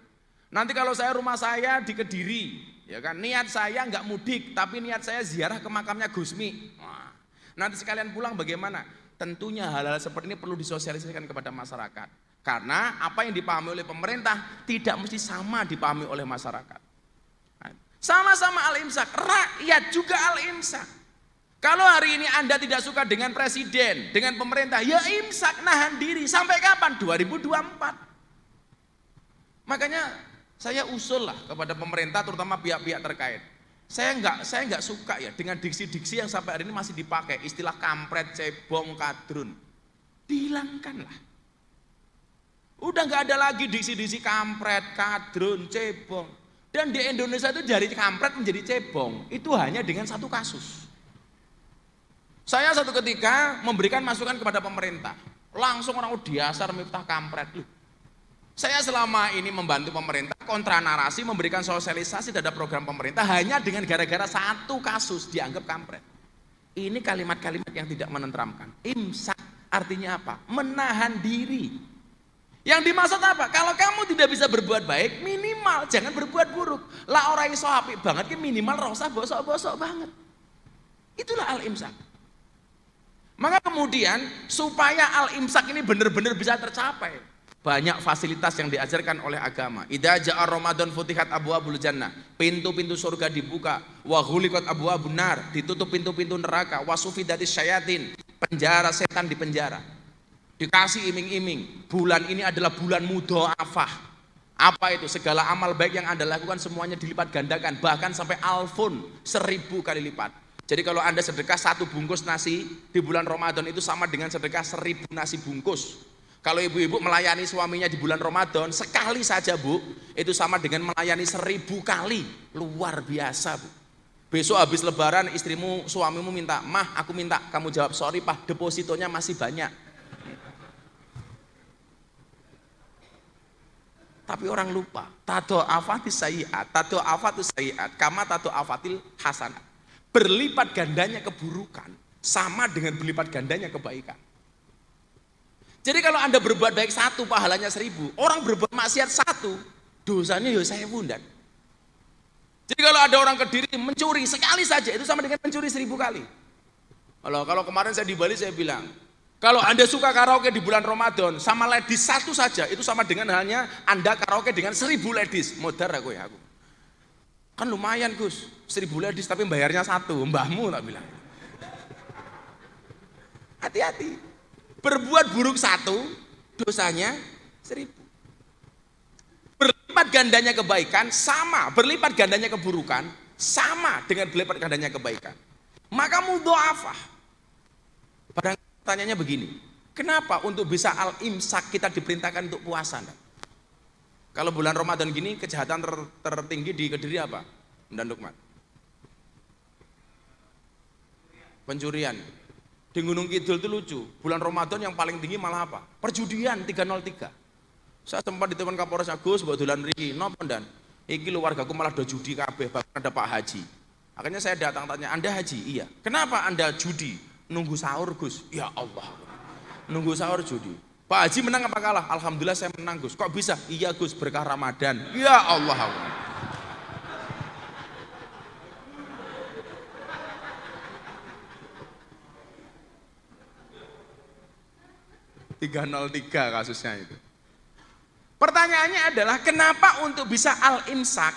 Nanti kalau rumah saya di Kediri, ya kan, niat saya nggak mudik, tapi niat saya ziarah ke makamnya Gusmi. Wah, nanti sekalian pulang bagaimana? Tentunya hal-hal seperti ini perlu disosialisasikan kepada masyarakat. Karena apa yang dipahami oleh pemerintah tidak mesti sama dipahami oleh masyarakat. Sama-sama al-imsak, rakyat juga al-imsak. Kalau hari ini Anda tidak suka dengan presiden, dengan pemerintah, ya imsak, nahan diri. Sampai kapan? 2024. Makanya saya usul lah kepada pemerintah, terutama pihak-pihak terkait. Saya nggak suka ya dengan diksi-diksi yang sampai hari ini masih dipakai, istilah kampret, cebong, kadrun. Dihilangkanlah. Udah nggak ada lagi diksi-diksi kampret, kadrun, cebong. Dan di Indonesia itu dari kampret menjadi cebong itu hanya dengan satu kasus. Saya satu ketika memberikan masukan kepada pemerintah. Langsung orang diasar Miftah kampret. Loh, saya selama ini membantu pemerintah kontra narasi, memberikan sosialisasi terhadap program pemerintah hanya dengan gara-gara satu kasus dianggap kampret. Ini kalimat-kalimat yang tidak menenteramkan. Imsak artinya apa? Menahan diri. Yang dimaksud apa? Kalau kamu tidak bisa berbuat baik, minimal jangan berbuat buruk. Lah orang iso apik banget ki minimal ora usah bosok-bosok banget. Itulah al-imsak. Maka kemudian supaya al-imsak ini benar-benar bisa tercapai, banyak fasilitas yang diajarkan oleh agama. Idza ja'a Ramadan futihat abwaabul jannah. Pintu-pintu surga dibuka, wa ghuliqat abwaabun nar, ditutup pintu-pintu neraka, wa sufidatis syayatin, penjara setan di penjara. Dikasih iming-iming, bulan ini adalah bulan mudha'afah. Apa itu? Segala amal baik yang Anda lakukan semuanya dilipat gandakan, bahkan sampai alfun, 1000 kali lipat. Jadi kalau Anda sedekah 1 bungkus nasi di bulan Ramadan itu sama dengan sedekah 1000 nasi bungkus. Kalau ibu-ibu melayani suaminya di bulan Ramadan sekali saja Bu, itu sama dengan melayani 1000 kali. Luar biasa Bu. Besok habis lebaran istrimu, suamimu minta, "Mah, aku minta." Kamu jawab, "Sorry Pak, depositonya masih banyak." Tapi orang lupa, tado'afatis sayyi'at, tado'afatus sayyi'at, kama tado'afatil hasanat. Berlipat gandanya keburukan sama dengan berlipat gandanya kebaikan. Jadi kalau Anda berbuat baik 1 pahalanya 1000, orang berbuat maksiat 1 dosanya ya 1000 ndak. Jadi kalau ada orang Kediri mencuri sekali saja itu sama dengan mencuri 1000 kali. Kalau kemarin saya di Bali saya bilang, kalau Anda suka karaoke di bulan Ramadan sama ladies 1 saja itu sama dengan halnya Anda karaoke dengan 1000 ladies. Modar aku ya aku. Kan lumayan Gus, 1000 ladies tapi bayarnya 1, mbahmu tak bilang. Hati-hati, berbuat buruk 1, dosanya 1000. Berlipat gandanya kebaikan sama, berlipat gandanya keburukan sama dengan berlipat gandanya kebaikan. Maka mudha'afah. Pertanyaannya begini, kenapa untuk bisa al-imsak kita diperintahkan untuk puasa? Kalau bulan Ramadan gini kejahatan tertinggi di Kediri apa? Dan Lukman. Pencurian. Di Gunung Kidul itu lucu. Bulan Ramadan yang paling tinggi malah apa? Perjudian 303. Saya sempat ditelepon Kapolres Agus buat dolan mriki. Napa dan? Iki keluargaku malah do judi kabeh, bahkan ada Pak Haji. Akhirnya saya datang tanya, "Anda haji?" "Iya." "Kenapa Anda judi?" "Nunggu sahur Gus." Ya Allah. Nunggu sahur judi. "Pak Haji menang apa kalah?" "Alhamdulillah saya menang Gus." "Kok bisa?" "Iya Gus, berkah Ramadan." Ya Allah. 303 kasusnya itu. Pertanyaannya adalah kenapa untuk bisa al-imsak,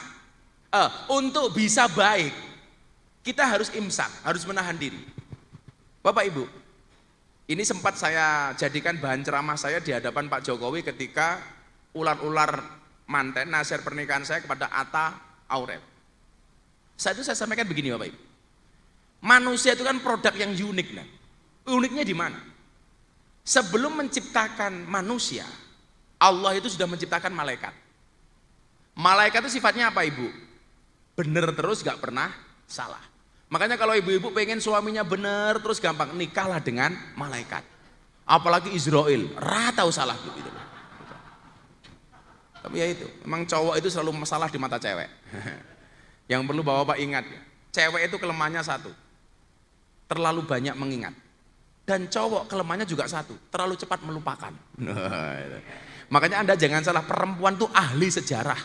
untuk bisa baik, kita harus imsak, harus menahan diri. Bapak Ibu, ini sempat saya jadikan bahan ceramah saya di hadapan Pak Jokowi ketika ular-ular manten nasihat pernikahan saya kepada Atta Aurel. Saat itu saya sampaikan begini Bapak Ibu, manusia itu kan produk yang unik. Nah. Uniknya di mana? Sebelum menciptakan manusia, Allah itu sudah menciptakan malaikat. Malaikat itu sifatnya apa Ibu? Bener terus gak pernah salah. Makanya kalau ibu-ibu pengen suaminya bener terus gampang, nikahlah dengan malaikat. Apalagi Israel, tahu salah gitu. Tapi ya itu, memang cowok itu selalu masalah di mata cewek. Yang perlu Bapak ingat, cewek itu kelemahannya 1, terlalu banyak mengingat. Dan cowok kelemahannya juga 1, terlalu cepat melupakan. Makanya Anda jangan salah, perempuan tuh ahli sejarah.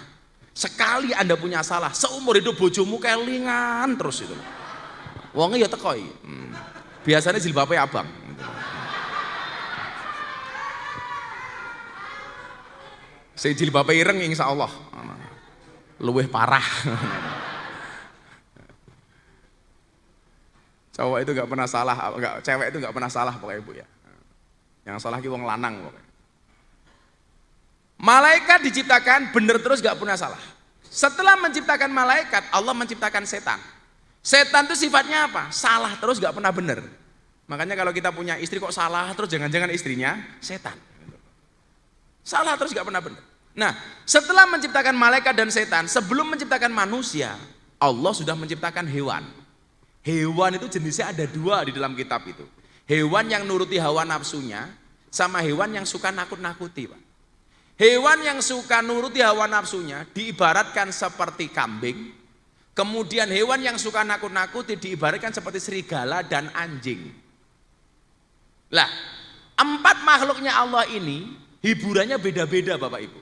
Sekali Anda punya salah, seumur hidup bojomu kelingan terus itu. Wongnya ya tekoi. Biasanya jilbabnya abang. Saya jilbabnya ireng insya Allah. Luwih parah. Cowok itu gak pernah salah, cewek itu gak pernah salah pokoknya Ibu ya. Yang salah ki wong lanang pokoknya. Malaikat diciptakan bener terus gak pernah salah. Setelah menciptakan malaikat, Allah menciptakan setan. Setan itu sifatnya apa? Salah terus gak pernah bener. Makanya kalau kita punya istri kok salah terus, jangan-jangan istrinya setan. Salah terus gak pernah bener. Nah, setelah menciptakan malaikat dan setan, sebelum menciptakan manusia, Allah sudah menciptakan hewan. Hewan itu jenisnya ada dua di dalam kitab itu. Hewan yang nuruti hawa nafsunya sama hewan yang suka nakut-nakuti, Pak. Hewan yang suka nuruti hawa nafsunya diibaratkan seperti kambing. Kemudian hewan yang suka nakut-nakuti diibaratkan seperti serigala dan anjing. Lah, 4 makhluknya Allah ini hiburannya beda-beda, Bapak Ibu.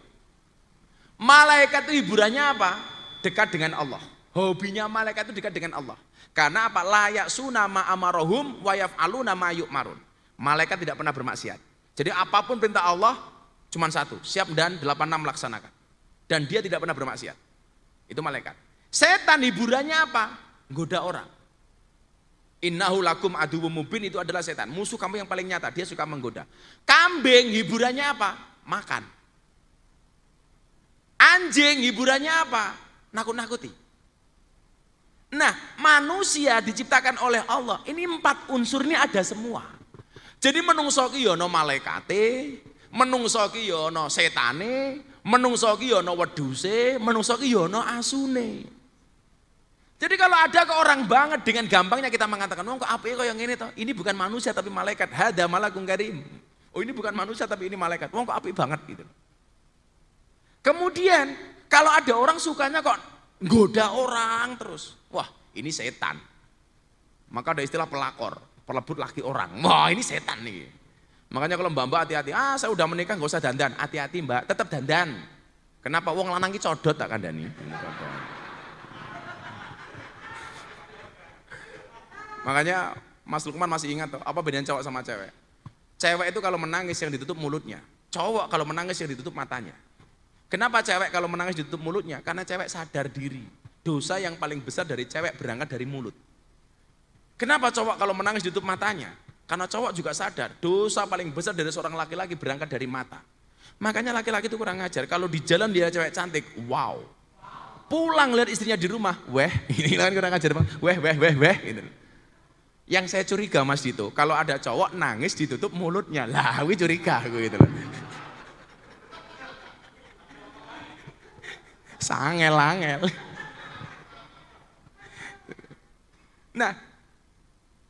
Malaikat itu hiburannya apa? Dekat dengan Allah. Hobinya malaikat itu dekat dengan Allah. Karena apa? Layak sunama amarohum wa yaf'aluna ma yu'marun. Malaikat tidak pernah bermaksiat. Jadi apapun perintah Allah cuma satu, siap dan 86 melaksanakan. Dan dia tidak pernah bermaksiat. Itu malaikat. Setan hiburannya apa? Goda orang. Innahu lakum aduwwum mubin, itu adalah setan. Musuh kamu yang paling nyata, dia suka menggoda. Kambing hiburannya apa? Makan. Anjing hiburannya apa? Nakut-nakuti. Nah, manusia diciptakan oleh Allah. Ini 4 unsur ini ada semua. Jadi menungso ki ya ana malaikate, menungso ki ya ana setane, menungso ki ya ana wedhuse, menungso ki ya ana asune. Jadi kalau ada ke orang banget dengan gampangnya kita mengatakan, "Wong kok apike kaya ngene to? Ini bukan manusia tapi malaikat. Hadza malakun karim." Oh, ini bukan manusia tapi ini malaikat. Wong kok apik banget gitu. Kemudian kalau ada orang sukanya kok goda orang terus. Wah, ini setan. Maka ada istilah pelakor, pelebut laki orang. Wah, ini setan nih. Makanya kalau mbak-mbak hati-hati, saya udah menikah gak usah dandan. Hati-hati mbak, tetap dandan. Kenapa? Wong lanang ki codot tak kandhani. Makanya Mas Lukman masih ingat tuh, apa bedanya cowok sama cewek? Cewek itu kalau menangis yang ditutup mulutnya. Cowok kalau menangis yang ditutup matanya. Kenapa cewek kalau menangis ditutup mulutnya? Karena cewek sadar diri. Dosa yang paling besar dari cewek berangkat dari mulut. Kenapa cowok kalau menangis ditutup matanya? Karena cowok juga sadar, dosa paling besar dari seorang laki-laki berangkat dari mata. Makanya laki-laki itu kurang ajar. Kalau di jalan dia cewek cantik, wow. Pulang lihat istrinya di rumah, weh, ini kan kurang ajar, weh, gitu. Yang saya curiga Mas Dito, kalau ada cowok nangis ditutup mulutnya, lah gue curiga gue gitu loh. Sangel-angel. Nah,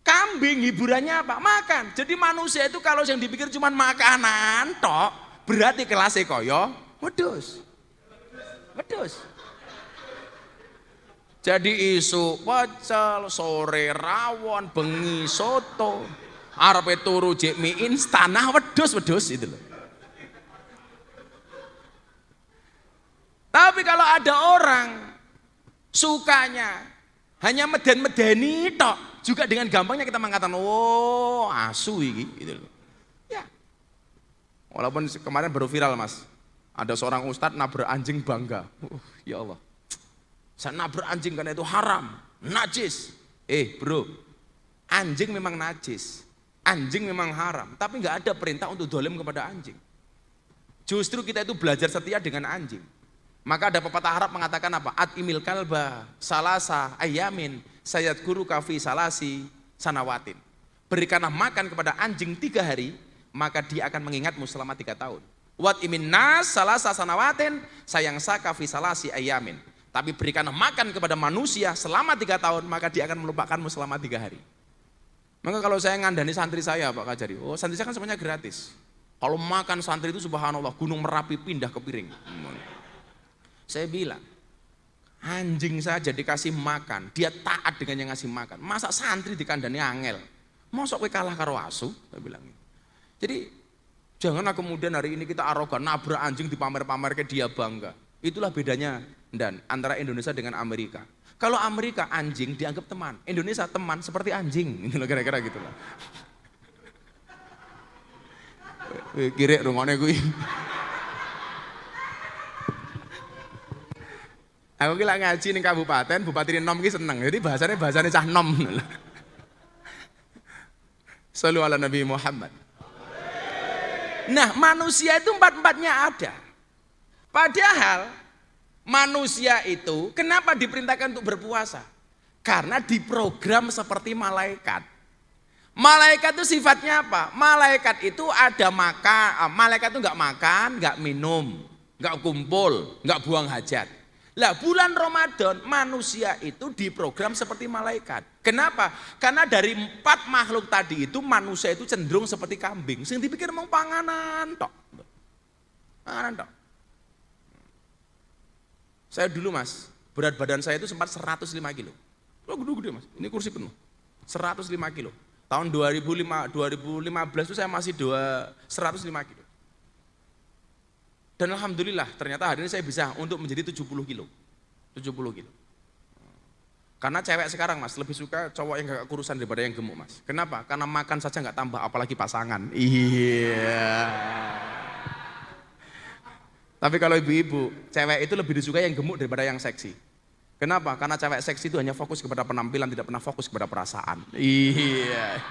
kambing hiburannya apa? Makan. Jadi manusia itu kalau yang dipikir cuma makanan tok, berarti kelasnya koyo wedhus. Wedhus. Jadi isu pecel, sore rawon, bengi soto, arepe turu jek mie instan, nah wedhus itu loh. Tapi kalau ada orang sukanya hanya meden-medeni tok, juga dengan gampangnya kita mengatakan, oh asu ini, gitu loh. Ya. Walaupun kemarin baru viral Mas, ada seorang ustadz nabrak anjing bangga. Ya Allah. Saya nabrak anjing karena itu haram, najis. Bro, anjing memang najis, anjing memang haram, tapi nggak ada perintah untuk dolim kepada anjing. Justru kita itu belajar setia dengan anjing. Maka ada pepatah Arab mengatakan apa? At-imil kalba salasa ayamin sayat guru kafi salasi sanawatin. Berikanlah makan kepada anjing 3 hari, maka dia akan mengingatmu selama 3 tahun. Wat imin nas salasa sanawatin sayang sakafi salasi ayamin. Tapi berikanlah makan kepada manusia selama 3 tahun, maka dia akan melupakanmu selama 3 hari. Maka kalau saya ngandani santri saya Pak Kajari, santri saya kan semuanya gratis. Kalau makan santri itu subhanallah, gunung Merapi pindah ke piring. Saya bilang, anjing saja dikasih makan, dia taat dengan yang ngasih makan. Masa santri dikandani angel? Mosok kowe kalah karo asu? Saya bilang. Jadi janganlah kemudian hari ini kita arogan, nabrak anjing dipamer-pamer ke dia bangga. Itulah bedanya dan antara Indonesia dengan Amerika. Kalau Amerika anjing dianggap teman, Indonesia teman seperti anjing, kira-kira gitu lah. Kira rungone kuwi. Aku ki lak ngaji ning kabupaten, Bupati Nom ki seneng. Jadi bahasane cah nom. Shallu ala Nabi Muhammad. Nah, manusia itu 4-4-nya ada. Padahal manusia itu kenapa diperintahkan untuk berpuasa? Karena diprogram seperti malaikat. Malaikat itu sifatnya apa? Malaikat itu ada makan, malaikat itu enggak makan, enggak minum, enggak kumpul, enggak buang hajat. Lah bulan Ramadan manusia itu diprogram seperti malaikat. Kenapa? Karena dari 4 makhluk tadi itu manusia itu cenderung seperti kambing. Sing dipikir mau panganan tok. Panganan tok. Saya dulu mas, berat badan saya itu sempat 105 kilo. Oh gede-gede mas, ini kursi penuh. 105 kilo. Tahun 2015 itu saya masih 105 kilo. Dan alhamdulillah ternyata hari ini saya bisa untuk menjadi 70 kilo. 70 kilo. Karena cewek sekarang mas lebih suka cowok yang gak kurusan daripada yang gemuk mas. Kenapa? Karena makan saja gak tambah apalagi pasangan. Iya. Tapi kalau ibu-ibu, cewek itu lebih disukai yang gemuk daripada yang seksi. Kenapa? Karena cewek seksi itu hanya fokus kepada penampilan, tidak pernah fokus kepada perasaan. Iya.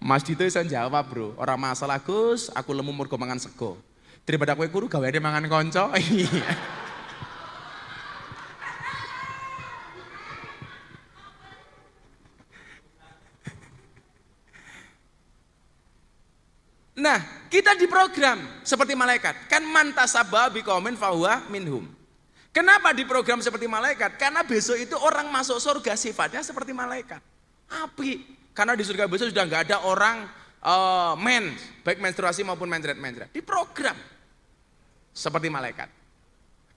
Mas Dito iso jawab bro, orang masalah Gus, aku lemu mergo mangan sego. Daripada kowe kuru gaweane mangan kanca. Iya. Nah, kita diprogram seperti malaikat. Kan mantasabba biqaumin fahuwa minhum. Kenapa diprogram seperti malaikat? Karena besok itu orang masuk surga sifatnya seperti malaikat. Api. Karena di surga besok sudah nggak ada orang mens, baik menstruasi maupun mencret-mencret. Diprogram seperti malaikat.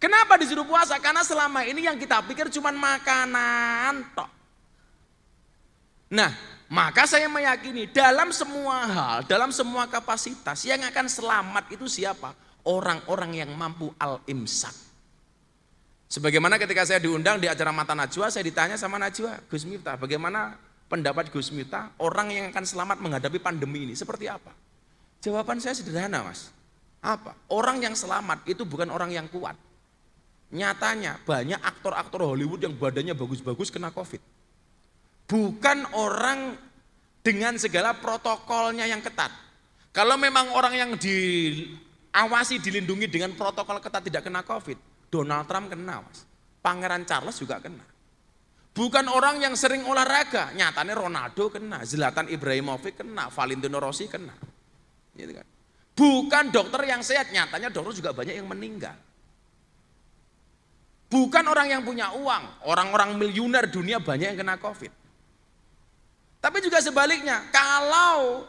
Kenapa disuruh puasa? Karena selama ini yang kita pikir cuma makanan tok. Nah, maka saya meyakini dalam semua hal, dalam semua kapasitas yang akan selamat itu siapa? Orang-orang yang mampu al-imsak. Sebagaimana ketika saya diundang di acara Mata Najwa, saya ditanya sama Najwa, Gus Miftah, bagaimana pendapat Gus Miftah, orang yang akan selamat menghadapi pandemi ini seperti apa? Jawaban saya sederhana mas. Apa? Orang yang selamat itu bukan orang yang kuat. Nyatanya banyak aktor-aktor Hollywood yang badannya bagus-bagus kena COVID. Bukan orang dengan segala protokolnya yang ketat. Kalau memang orang yang diawasi, dilindungi dengan protokol ketat tidak kena COVID, Donald Trump kena mas. Pangeran Charles juga kena. Bukan orang yang sering olahraga, nyatanya Ronaldo kena, Zlatan Ibrahimovic kena, Valentino Rossi kena. Gitu kan. Bukan dokter yang sehat, nyatanya dokter juga banyak yang meninggal. Bukan orang yang punya uang, orang-orang miliuner dunia banyak yang kena COVID. Tapi juga sebaliknya, kalau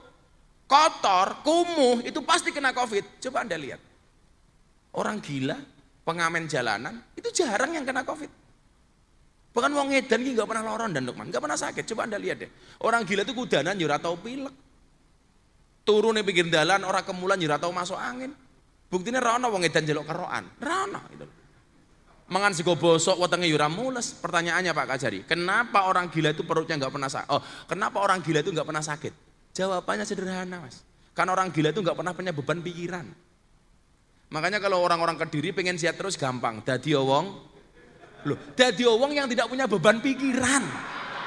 kotor, kumuh, itu pasti kena COVID. Coba Anda lihat, orang gila, pengamen jalanan, itu jarang yang kena COVID. Bahkan wong edan iki enggak pernah loron dan Lukman, enggak pernah sakit. Coba Anda lihat deh. Orang gila itu kudanan ya ora tau pilek. Turun ning pinggir dalan ora kemulan ya ora tau masuk angin. Buktine ra ono wong edan njeluk kerokan. Ra ono gitu. Mangan sego bosok wetenge ya ora mules. Pertanyaannya Pak Kajari, kenapa orang gila itu perutnya enggak pernah sakit? Oh, kenapa orang gila itu enggak pernah sakit? Jawabannya sederhana, Mas. Karena orang gila itu enggak pernah punya beban pikiran. Makanya kalau orang-orang Kediri pengen sehat terus gampang. Dadi wong loh, dadi wong yang tidak punya beban pikiran.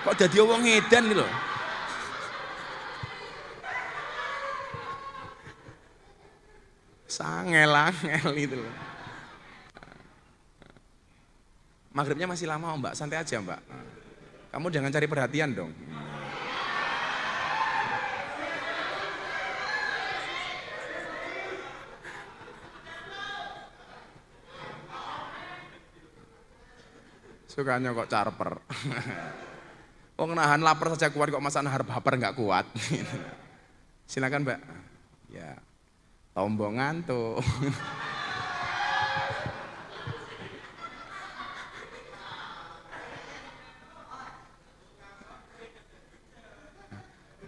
Kok dadi wong edan gitu loh. Sangel-angel itu loh. Maghribnya masih lama Mbak, santai aja Mbak. Kamu jangan cari perhatian dong. Sukanya kok carper. Wong nahan lapar saja kuat, kok masa nahan baper nggak kuat. Silakan Mbak. Ya, tombongan tuh.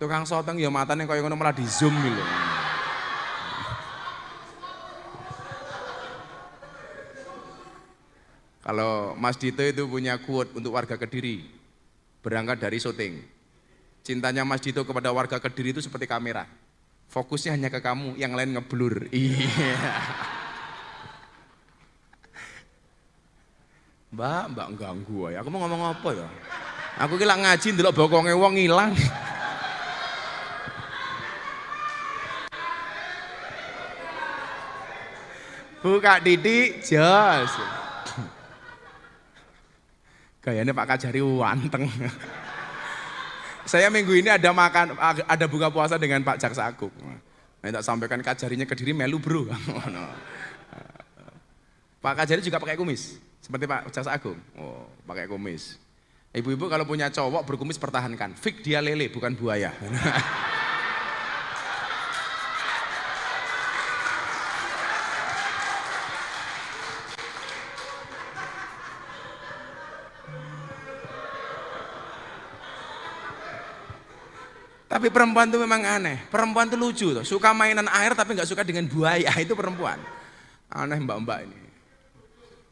Tukang soteng ya matane kaya ngono malah di zoom gitu. Kalau Mas Dito itu punya quote untuk warga Kediri, berangkat dari syuting. Cintanya Mas Dito kepada warga Kediri itu seperti kamera. Fokusnya hanya ke kamu, yang lain ngeblur. Iya. Mbak ganggu ya. Aku mau ngomong apa ya? Aku kira ngaji ndelok bokonge wong ilang. Buka didik, jos. Gayanya Pak Kajari wanteng. Saya minggu ini ada buka puasa dengan Pak Jaksa Agung. Nah, tak sampaikan Kajarinya Kediri melu bro. Pak Kajari juga pakai kumis, seperti Pak Jaksa Agung. Oh, pakai kumis. Ibu-ibu kalau punya cowok berkumis pertahankan. Fik dia lele bukan buaya. Tapi perempuan itu memang aneh. Perempuan itu lucu tuh. Suka mainan air tapi nggak suka dengan buaya. Itu perempuan. Aneh mbak-mbak ini.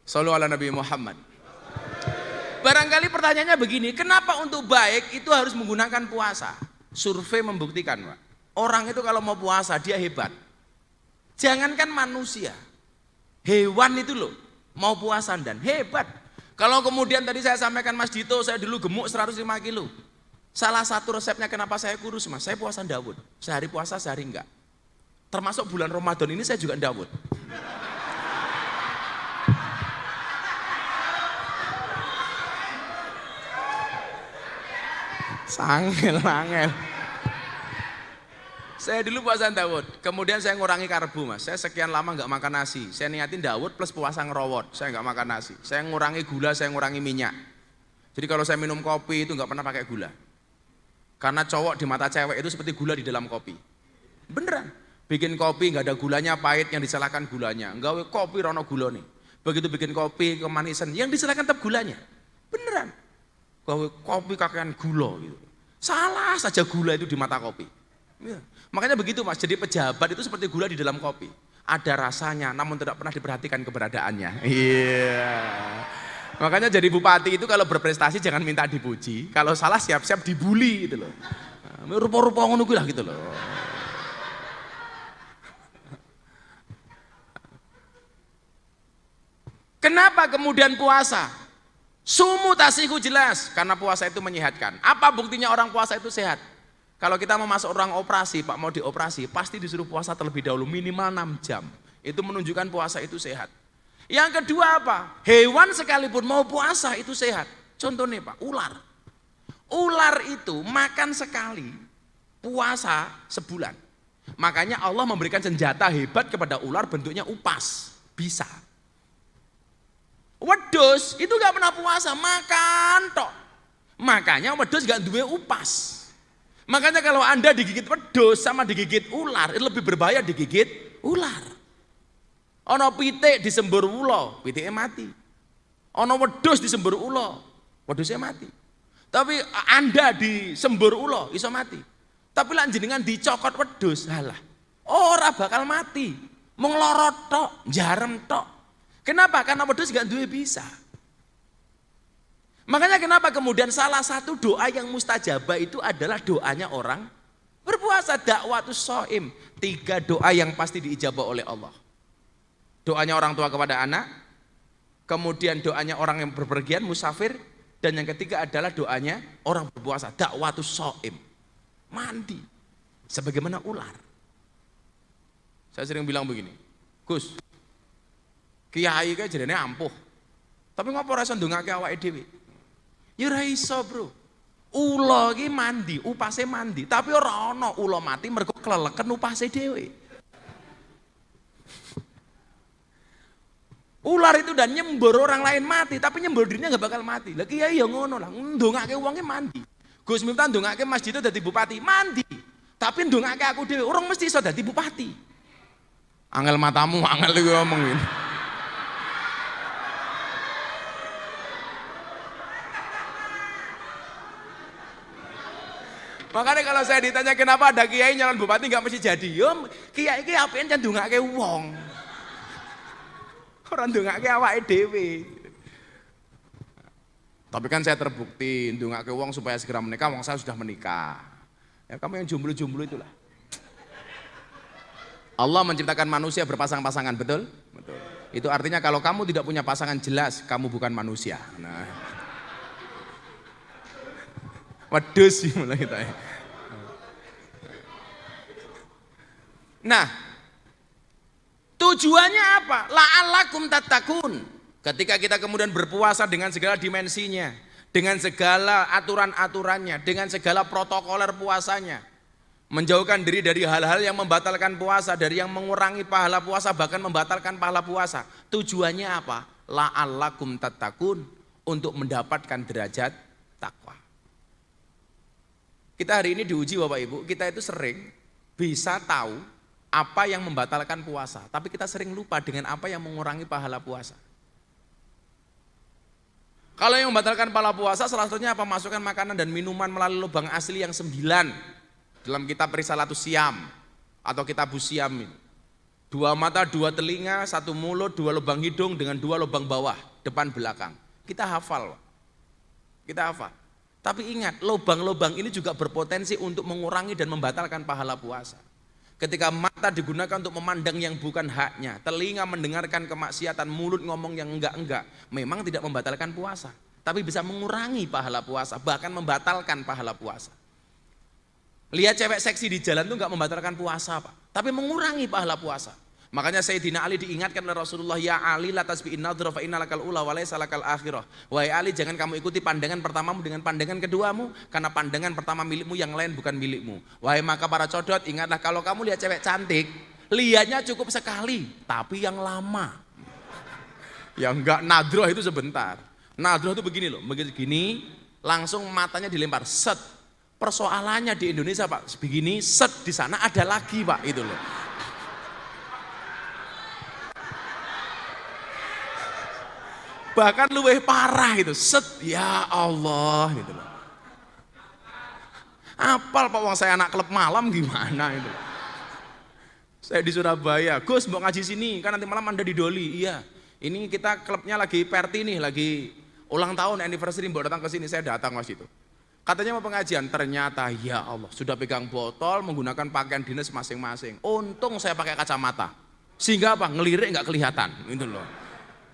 Shallu ala Nabi Muhammad. Barangkali pertanyaannya begini, kenapa untuk baik itu harus menggunakan puasa? Survei membuktikan, Pak. Orang itu kalau mau puasa dia hebat. Jangankan manusia, hewan itu loh mau puasa dan hebat. Kalau kemudian tadi saya sampaikan Mas Dito, saya dulu gemuk 105 kilo. Salah satu resepnya kenapa saya kurus, Mas, saya puasa Daud. Sehari puasa, sehari enggak. Termasuk bulan Ramadan ini saya juga Daud. Sangel. Saya dulu puasa Daud, kemudian saya ngurangi karbo, Mas. Saya sekian lama nggak makan nasi. Saya niatin Daud plus puasa ngerowot. Saya nggak makan nasi. Saya ngurangi gula, saya ngurangi minyak. Jadi kalau saya minum kopi itu nggak pernah pakai gula. Karena cowok di mata cewek itu seperti gula di dalam kopi. Beneran. Bikin kopi nggak ada gulanya, pahit, yang disalahkan gulanya. Nggawe kopi rono gula nih. Begitu bikin kopi kemanisan, yang disalahkan tetap gulanya. Beneran. Gawe kopi kakean gula gitu. Salah saja gula itu di mata kopi. Ya. Makanya begitu, Mas, jadi pejabat itu seperti gula di dalam kopi. Ada rasanya namun tidak pernah diperhatikan keberadaannya. Iya. Makanya jadi bupati itu kalau berprestasi jangan minta dipuji, kalau salah siap-siap dibully gitu loh. Rupa-rupa ngono kuwi lah gitu loh. Kenapa kemudian puasa? Sumu tasihu jelas, karena puasa itu menyehatkan. Apa buktinya orang puasa itu sehat? Kalau kita mau masuk orang operasi, Pak, mau dioperasi, pasti disuruh puasa terlebih dahulu minimal 6 jam. Itu menunjukkan puasa itu sehat. Yang kedua apa? Hewan sekalipun mau puasa itu sehat. Contohnya, Pak, ular. Ular itu makan sekali, puasa sebulan. Makanya Allah memberikan senjata hebat kepada ular, bentuknya upas. Bisa. Wedhus itu gak pernah puasa, makan tok. Makanya wedhus gak duwe upas. Makanya kalau Anda digigit wedhus sama digigit ular, itu lebih berbahaya digigit ular. Ono pitik disembur ula, pitiknya mati. Ono wedhus disembur ula, wedhusnya mati. Tapi Anda disembur ula iso mati. Tapi lan jenengan dicokot wedhus, halah. Ora bakal mati. Mung lara tok, jarem tok. Kenapa? Karena wedhus gak duwe bisa. Makanya kenapa kemudian salah satu doa yang mustajabah itu adalah doanya orang berpuasa, dakwatus shaim. 3 doa yang pasti diijabah oleh Allah. Doanya orang tua kepada anak, kemudian doanya orang yang berpergian, musafir, dan yang ketiga adalah doanya orang berpuasa, dakwatus shaim. Mandi sebagaimana ular. Saya sering bilang begini, Gus, kiai kae jenenge ampuh. Tapi ngapa ora iso ndongake awake dhewe? Ya ora iso, Bro. Ula iki mandi, upase mandi, tapi ora ana ula mati mergo kleleken upase dhewe. Ular itu dan nyembur orang lain mati, tapi nyembur dirinya nggak bakal mati. Lah kiai ya ngono lah, ndongake wonge mandi. Gus Miftah ndongake Mas Dito dadi bupati, mandi. Tapi ndongake aku dhewe, orang mesti iso dadi bupati. Angel matamu, angel iki ngomongin. Makanya kalau saya ditanya kenapa ada kiai nyalon bupati nggak mesti jadi, yo kiai iki apike ndongake wong. Ora ndongake awake dhewe. Tapi kan saya terbukti ndongake wong supaya segera menikah, wong saya sudah menikah. Ya kamu yang jomblo-jomblo itulah. Allah menciptakan manusia berpasang-pasangan, betul? Betul. Itu artinya kalau kamu tidak punya pasangan jelas, kamu bukan manusia. Nah. Wedhus sih mulai kita. Nah, tujuannya apa? La'allakum tattaqun. Ketika kita kemudian berpuasa dengan segala dimensinya, dengan segala aturan-aturannya, dengan segala protokoler puasanya, Menjauhkan diri dari hal-hal yang membatalkan puasa, dari yang mengurangi pahala puasa, bahkan membatalkan pahala puasa. Tujuannya apa? La'allakum tattaqun, untuk mendapatkan derajat takwa. Kita hari ini diuji Bapak Ibu, kita itu sering bisa tahu apa yang membatalkan puasa, tapi kita sering lupa dengan apa yang mengurangi pahala puasa. Kalau yang membatalkan pahala puasa salah satunya apa? Masukkan makanan dan minuman melalui lubang asli yang 9. Dalam kitab Risalatus Siam atau kitab Siam, 2 mata, 2 telinga, 1 mulut, 2 lubang hidung dengan 2 lubang bawah, depan belakang. Kita hafal, kita hafal. Tapi ingat, lubang-lubang ini juga berpotensi untuk mengurangi dan membatalkan pahala puasa. Ketika mata digunakan untuk memandang yang bukan haknya, telinga mendengarkan kemaksiatan, mulut ngomong yang enggak-enggak, memang tidak membatalkan puasa, tapi bisa mengurangi pahala puasa, bahkan membatalkan pahala puasa. Lihat cewek seksi di jalan itu enggak membatalkan puasa Pak, tapi mengurangi pahala puasa. Makanya Sayyidina Ali diingatkan oleh Rasulullah, ya Ali la tasbi'in nadhra fa innalakal ula wa laysa lakal akhirah. Wahai Ali, jangan kamu ikuti pandangan pertamamu dengan pandangan keduamu, karena pandangan pertama milikmu, yang lain bukan milikmu. Wahai maka para codot, ingatlah kalau kamu lihat cewek cantik, lihatnya cukup sekali, tapi yang lama. Yang enggak nadhra itu sebentar. Nadhra itu begini loh, begini langsung matanya dilempar, set. Persoalannya di Indonesia Pak, begini set, di sana ada lagi Pak, itu loh. Bahkan luwih parah itu, set, ya Allah gitu loh. Apal Pak, wong saya anak klub malam gimana itu. Saya di Surabaya, Gus mau ngaji sini, kan nanti malam Anda di Doli. Iya, ini kita klubnya lagi party nih, lagi ulang tahun anniversary, mau datang ke sini, saya datang Mas itu. Katanya mau pengajian, ternyata ya Allah sudah pegang botol, menggunakan pakaian dinas masing-masing. Untung saya pakai kacamata, sehingga apa? Ngelirik nggak kelihatan, itu loh.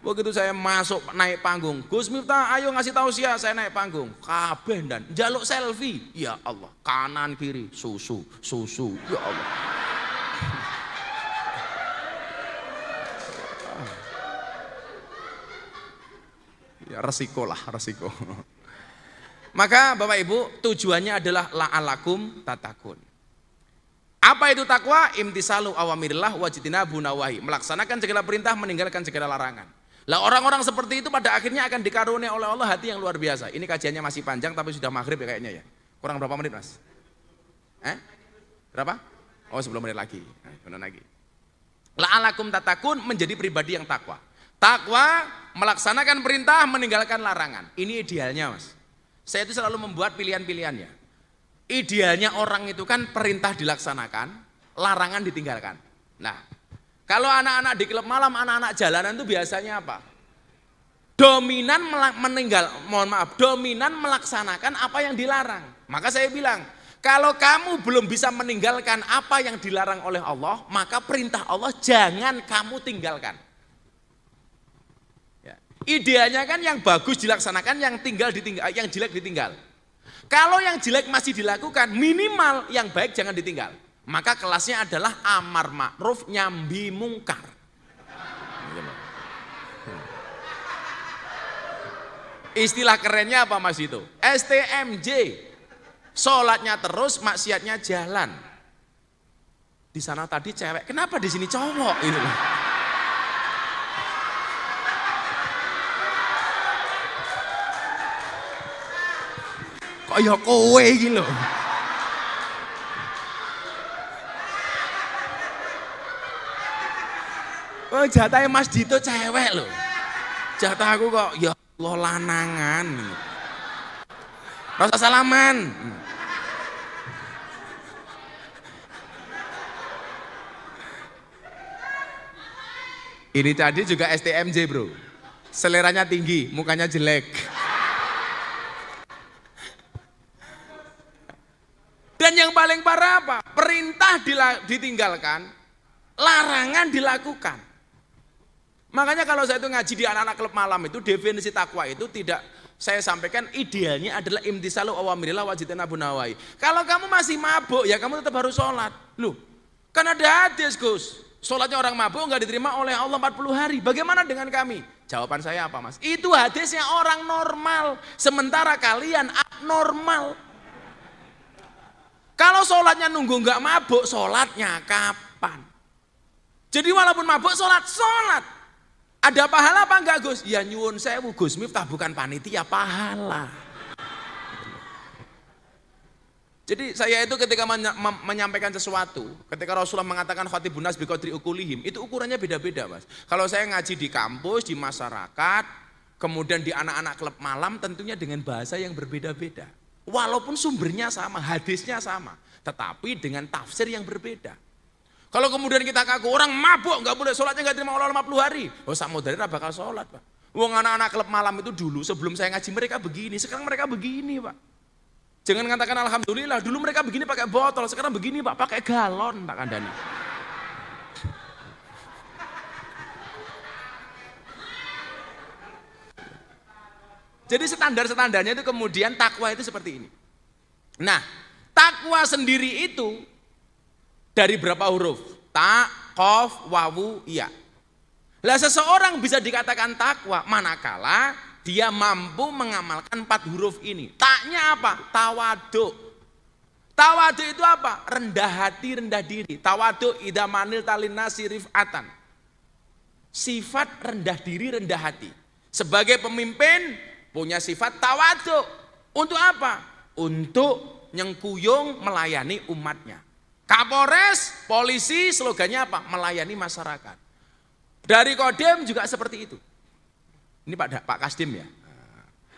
Begitu saya masuk naik panggung, Gus Miftah, ayo ngasih tahu saya naik panggung. Kabeh dan jaluk selfie, ya Allah, kanan kiri susu, ya Allah. Ya resiko lah, resiko. Maka Bapak Ibu, tujuannya adalah la'alakum tatakun. Apa itu takwa? Imtisalu awamirillah wajtinabun nawahi, melaksanakan segala perintah, meninggalkan segala larangan. Lah orang-orang seperti itu pada akhirnya akan dikaruniai oleh Allah hati yang luar biasa. Ini kajiannya masih panjang tapi sudah maghrib ya kayaknya ya. Kurang berapa menit Mas? Berapa? Oh 10 menit lagi. Lagi. La'alakum tatakun, menjadi pribadi yang takwa. Takwa melaksanakan perintah, meninggalkan larangan. Ini idealnya Mas. Saya itu selalu membuat pilihan-pilihannya. Idealnya orang itu kan perintah dilaksanakan, larangan ditinggalkan. Nah, kalau anak-anak di klub malam, anak-anak jalanan itu biasanya apa? Dominan dominan melaksanakan apa yang dilarang. Maka saya bilang, kalau kamu belum bisa meninggalkan apa yang dilarang oleh Allah, maka perintah Allah jangan kamu tinggalkan. Idealnya kan yang bagus dilaksanakan, yang jelek ditinggal. Kalau yang jelek masih dilakukan, minimal yang baik jangan ditinggal. Maka kelasnya adalah amar ma'ruf nyambi mungkar. Istilah kerennya apa Mas itu? STMJ. Sholatnya terus, maksiatnya jalan. Di sana tadi cewek, kenapa di sini cowok? Ini loh. Ya kowe iki lho. Oh jatahnya Mas Dito cewek lho. Jatah aku kok ya Allah lanangan. Rasa salaman. Ini tadi juga STMJ bro. Seleranya tinggi, mukanya jelek. Dan yang paling parah apa? Perintah ditinggalkan, larangan dilakukan. Makanya kalau saya itu ngaji di anak-anak klub malam itu, definisi takwa itu tidak saya sampaikan, idealnya adalah imtisalu awamirillah wajtinabun nawahi. Kalau kamu masih mabuk ya kamu tetap harus sholat. Loh, kan ada hadis Gus, sholatnya orang mabuk nggak diterima oleh Allah 40 hari. Bagaimana dengan kami? Jawaban saya apa Mas? Itu hadisnya orang normal, sementara kalian abnormal. Kalau sholatnya nunggu nggak mabuk, sholatnya kapan? Jadi walaupun mabuk sholat. Ada pahala apa enggak Gus? Ya nyuwun sewu Gus Miftah bukan panitia pahala. Jadi saya itu ketika menyampaikan sesuatu, ketika Rasulullah mengatakan khatibun nas biqadri ukulihim, itu ukurannya beda-beda Mas. Kalau saya ngaji di kampus, di masyarakat, kemudian di anak-anak klub malam tentunya dengan bahasa yang berbeda-beda. Walaupun sumbernya sama, hadisnya sama, tetapi dengan tafsir yang berbeda. Kalau kemudian kita kaku, orang mabuk, nggak boleh sholatnya nggak terima Allah 50 hari. Oh sama dari bakal sholat Pak. Wong anak-anak klub malam itu dulu sebelum saya ngaji mereka begini, sekarang mereka begini Pak. Jangan katakan alhamdulillah, dulu mereka begini pakai botol, sekarang begini Pak, pakai galon tak kandani. Jadi standar-standarnya itu kemudian takwa itu seperti ini. Nah, takwa sendiri itu dari berapa huruf? Ta, qaf, wawu, iya. Lah seseorang bisa dikatakan takwa manakala dia mampu mengamalkan 4 huruf ini. Taknya apa? Tawaduk. Tawaduk itu apa? Rendah hati, rendah diri. Tawaduk idza manil talinasi rif'atan. Sifat rendah diri, rendah hati. Sebagai pemimpin punya sifat tawaduk. Untuk apa? Untuk nyengkuyung melayani umatnya. Kapolres, polisi slogannya apa? Melayani masyarakat. Dari Kodim juga seperti itu. Ini Pak Kasdim ya.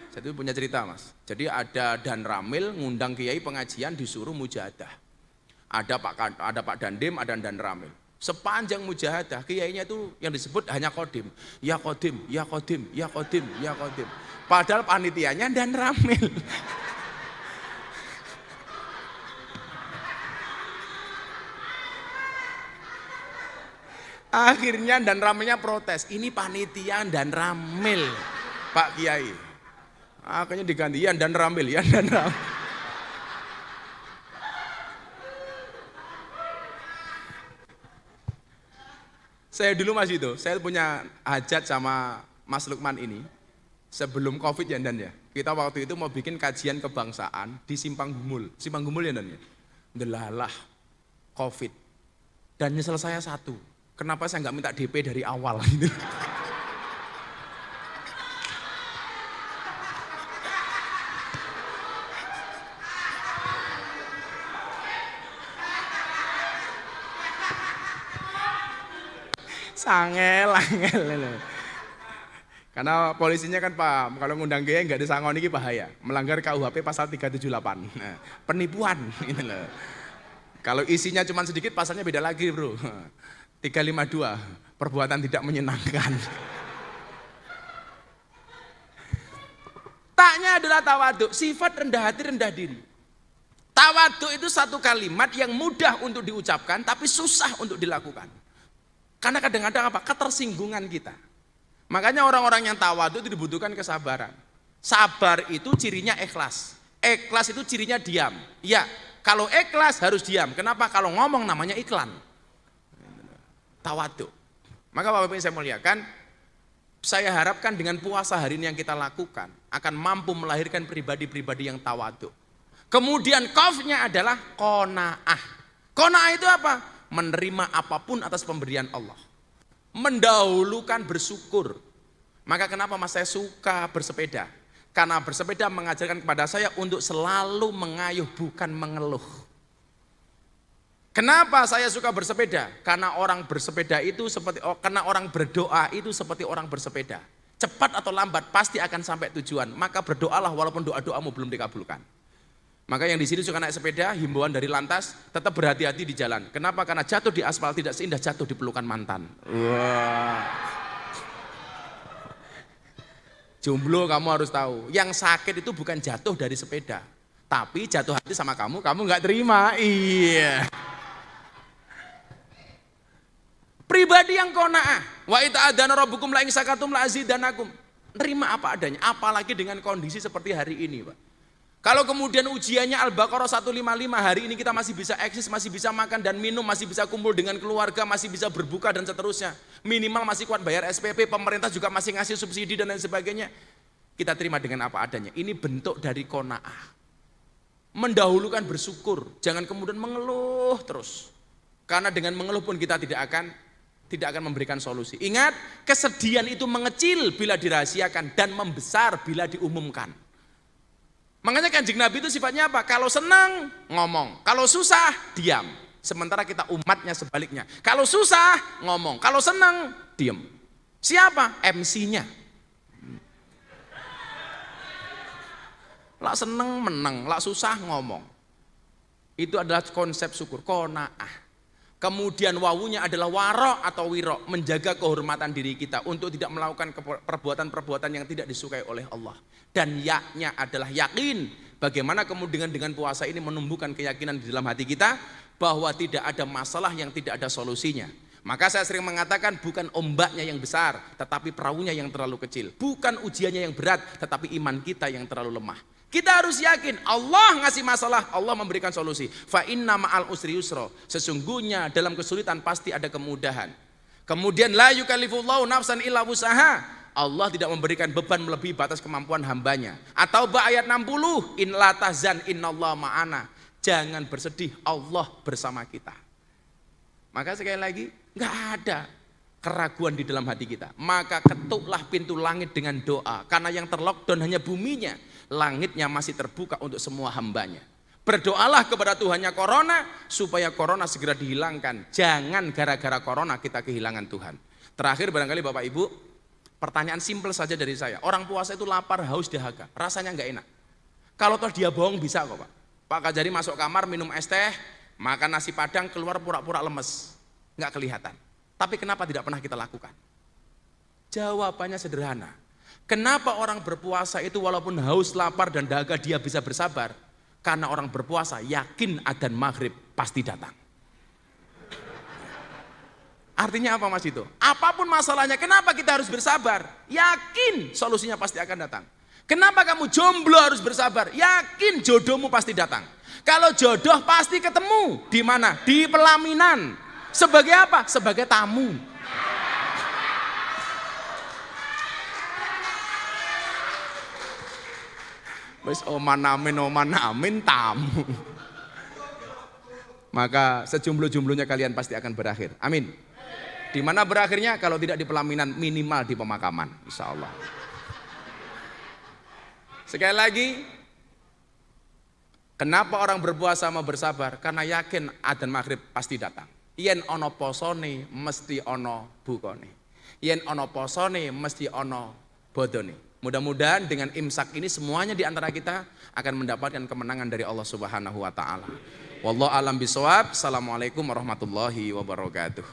Saya itu punya cerita Mas. Jadi ada Dan Ramil ngundang kiai pengajian disuruh mujahadah. Ada Pak Dandim, ada Dan Ramil. Sepanjang mujahadah kiainya itu yang disebut hanya Kodim. Ya Kodim, ya Kodim, ya Kodim, ya Kodim. Padahal panitianya Dan Ramil. Akhirnya Dan Ramilnya protes. Ini panitia Dan Ramil, Pak Kiai. Akhirnya diganti ya Dan Ramil, ya Dan Ramil. Saya dulu Mas itu, saya punya hajat sama Mas Lukman ini. Sebelum Covid ya Dan ya, kita waktu itu mau bikin kajian kebangsaan di Simpang Gumul ya Dan ya. Delalah Covid. Dan nyesel saya satu, kenapa saya nggak minta DP dari awal gitu. Sangel. Karena polisinya kan Pak, kalau ngundang kiai nggak disangoni ini bahaya, melanggar KUHP pasal 378, nah, penipuan ini loh. Kalau isinya cuma sedikit pasalnya beda lagi bro, 352, perbuatan tidak menyenangkan. Taknya adalah tawaduk, sifat rendah hati rendah diri. Tawaduk itu satu kalimat yang mudah untuk diucapkan tapi susah untuk dilakukan. Karena kadang-kadang apa? Ketersinggungan kita. Makanya orang-orang yang tawadhu itu dibutuhkan kesabaran. Sabar itu cirinya ikhlas. Ikhlas itu cirinya diam. Ya, kalau ikhlas harus diam. Kenapa? Kalau ngomong namanya iklan. Tawadhu. Maka Bapak Ibu yang saya muliakan, saya harapkan dengan puasa hari ini yang kita lakukan akan mampu melahirkan pribadi-pribadi yang tawadhu. Kemudian qafnya adalah qanaah. Qanaah itu apa? Menerima apapun atas pemberian Allah. Mendahulukan bersyukur. Maka kenapa Mas saya suka bersepeda? Karena bersepeda mengajarkan kepada saya untuk selalu mengayuh bukan mengeluh. Kenapa saya suka bersepeda? Karena orang bersepeda itu karena orang berdoa itu seperti orang bersepeda. Cepat atau lambat pasti akan sampai tujuan. Maka berdoalah walaupun doa-doamu belum dikabulkan. Maka yang di sini suka naik sepeda, himbauan dari Lantas, tetap berhati-hati di jalan. Kenapa? Karena jatuh di aspal tidak seindah jatuh di pelukan mantan. Wah. Jomblo kamu harus tahu, yang sakit itu bukan jatuh dari sepeda, tapi jatuh hati sama kamu nggak terima. Iya. Pribadi yang qanaah. Wa ita'adzana rabbukum la in syakartum la azidanakum. Nerima apa adanya, apalagi dengan kondisi seperti hari ini, Pak. Kalau kemudian ujiannya Al-Baqarah 155, hari ini kita masih bisa eksis, masih bisa makan dan minum, masih bisa kumpul dengan keluarga, masih bisa berbuka dan seterusnya. Minimal masih kuat bayar SPP, pemerintah juga masih ngasih subsidi dan lain sebagainya. Kita terima dengan apa adanya. Ini bentuk dari qanaah. mendahulukan bersyukur. Jangan kemudian mengeluh terus. Karena dengan mengeluh pun kita tidak akan memberikan solusi. Ingat, kesedihan itu mengecil bila dirahasiakan dan membesar bila diumumkan. Makanya Kanjeng Nabi itu sifatnya apa? Kalau senang, ngomong. Kalau susah, diam. Sementara kita umatnya sebaliknya. Kalau susah, ngomong. Kalau senang, diam. Siapa? MC-nya. Lak seneng menang, lak susah ngomong. Itu adalah konsep syukur, qanaah. Kemudian wawunya adalah waro atau wiro, menjaga kehormatan diri kita untuk tidak melakukan perbuatan-perbuatan yang tidak disukai oleh Allah. Dan yaknya adalah yakin. Bagaimana kemudian dengan puasa ini menumbuhkan keyakinan di dalam hati kita bahwa tidak ada masalah yang tidak ada solusinya. Maka saya sering mengatakan bukan ombaknya yang besar, tetapi perahunya yang terlalu kecil. Bukan ujiannya yang berat, tetapi iman kita yang terlalu lemah. Kita harus yakin Allah ngasih masalah, Allah memberikan solusi. Fa inna ma'al usri yusra. Sesungguhnya dalam kesulitan pasti ada kemudahan. Kemudian la yukallifullahu nafsan illa wusaha. Allah tidak memberikan beban melebihi batas kemampuan hambanya. Atau ayat 60, in la tahzan innallaha ma'ana. Jangan bersedih, Allah bersama kita. Maka sekali lagi, enggak ada keraguan di dalam hati kita. Maka ketuklah pintu langit dengan doa. Karena yang terlockdown hanya buminya. Langitnya masih terbuka untuk semua hambanya. Berdoalah kepada Tuhannya corona supaya corona segera dihilangkan. Jangan gara-gara corona kita kehilangan Tuhan. Terakhir barangkali Bapak Ibu, pertanyaan simpel saja dari saya. Orang puasa itu lapar, haus, dahaga. Rasanya nggak enak. Kalau toh dia bohong bisa kok Pak. Pak Kajari masuk kamar minum es teh, makan nasi padang, keluar pura-pura lemes. Nggak kelihatan. Tapi kenapa tidak pernah kita lakukan? Jawabannya sederhana. Kenapa orang berpuasa itu walaupun haus, lapar, dan dahaga dia bisa bersabar? Karena orang berpuasa yakin adzan maghrib pasti datang. Artinya apa Mas itu? Apapun masalahnya, kenapa kita harus bersabar? Yakin solusinya pasti akan datang. Kenapa kamu jomblo harus bersabar? Yakin jodohmu pasti datang. Kalau jodoh pasti ketemu. Di mana? Di pelaminan. Sebagai apa? Sebagai tamu. Wis oman amin tamu. Maka sejomblo-jomblonya kalian pasti akan berakhir. Amin. Di mana berakhirnya? Kalau tidak di pelaminan, minimal di pemakaman, insya Allah. Sekali lagi, kenapa orang berpuasa mau bersabar? Karena yakin adzan maghrib pasti datang. Yen ono posone mesti ono bukone. Yen ono posone mesti ono bodone. Mudah-mudahan dengan imsak ini semuanya di antara kita akan mendapatkan kemenangan dari Allah Subhanahu wa taala. Wallahu alam bisawab. Assalamualaikum warahmatullahi wabarakatuh.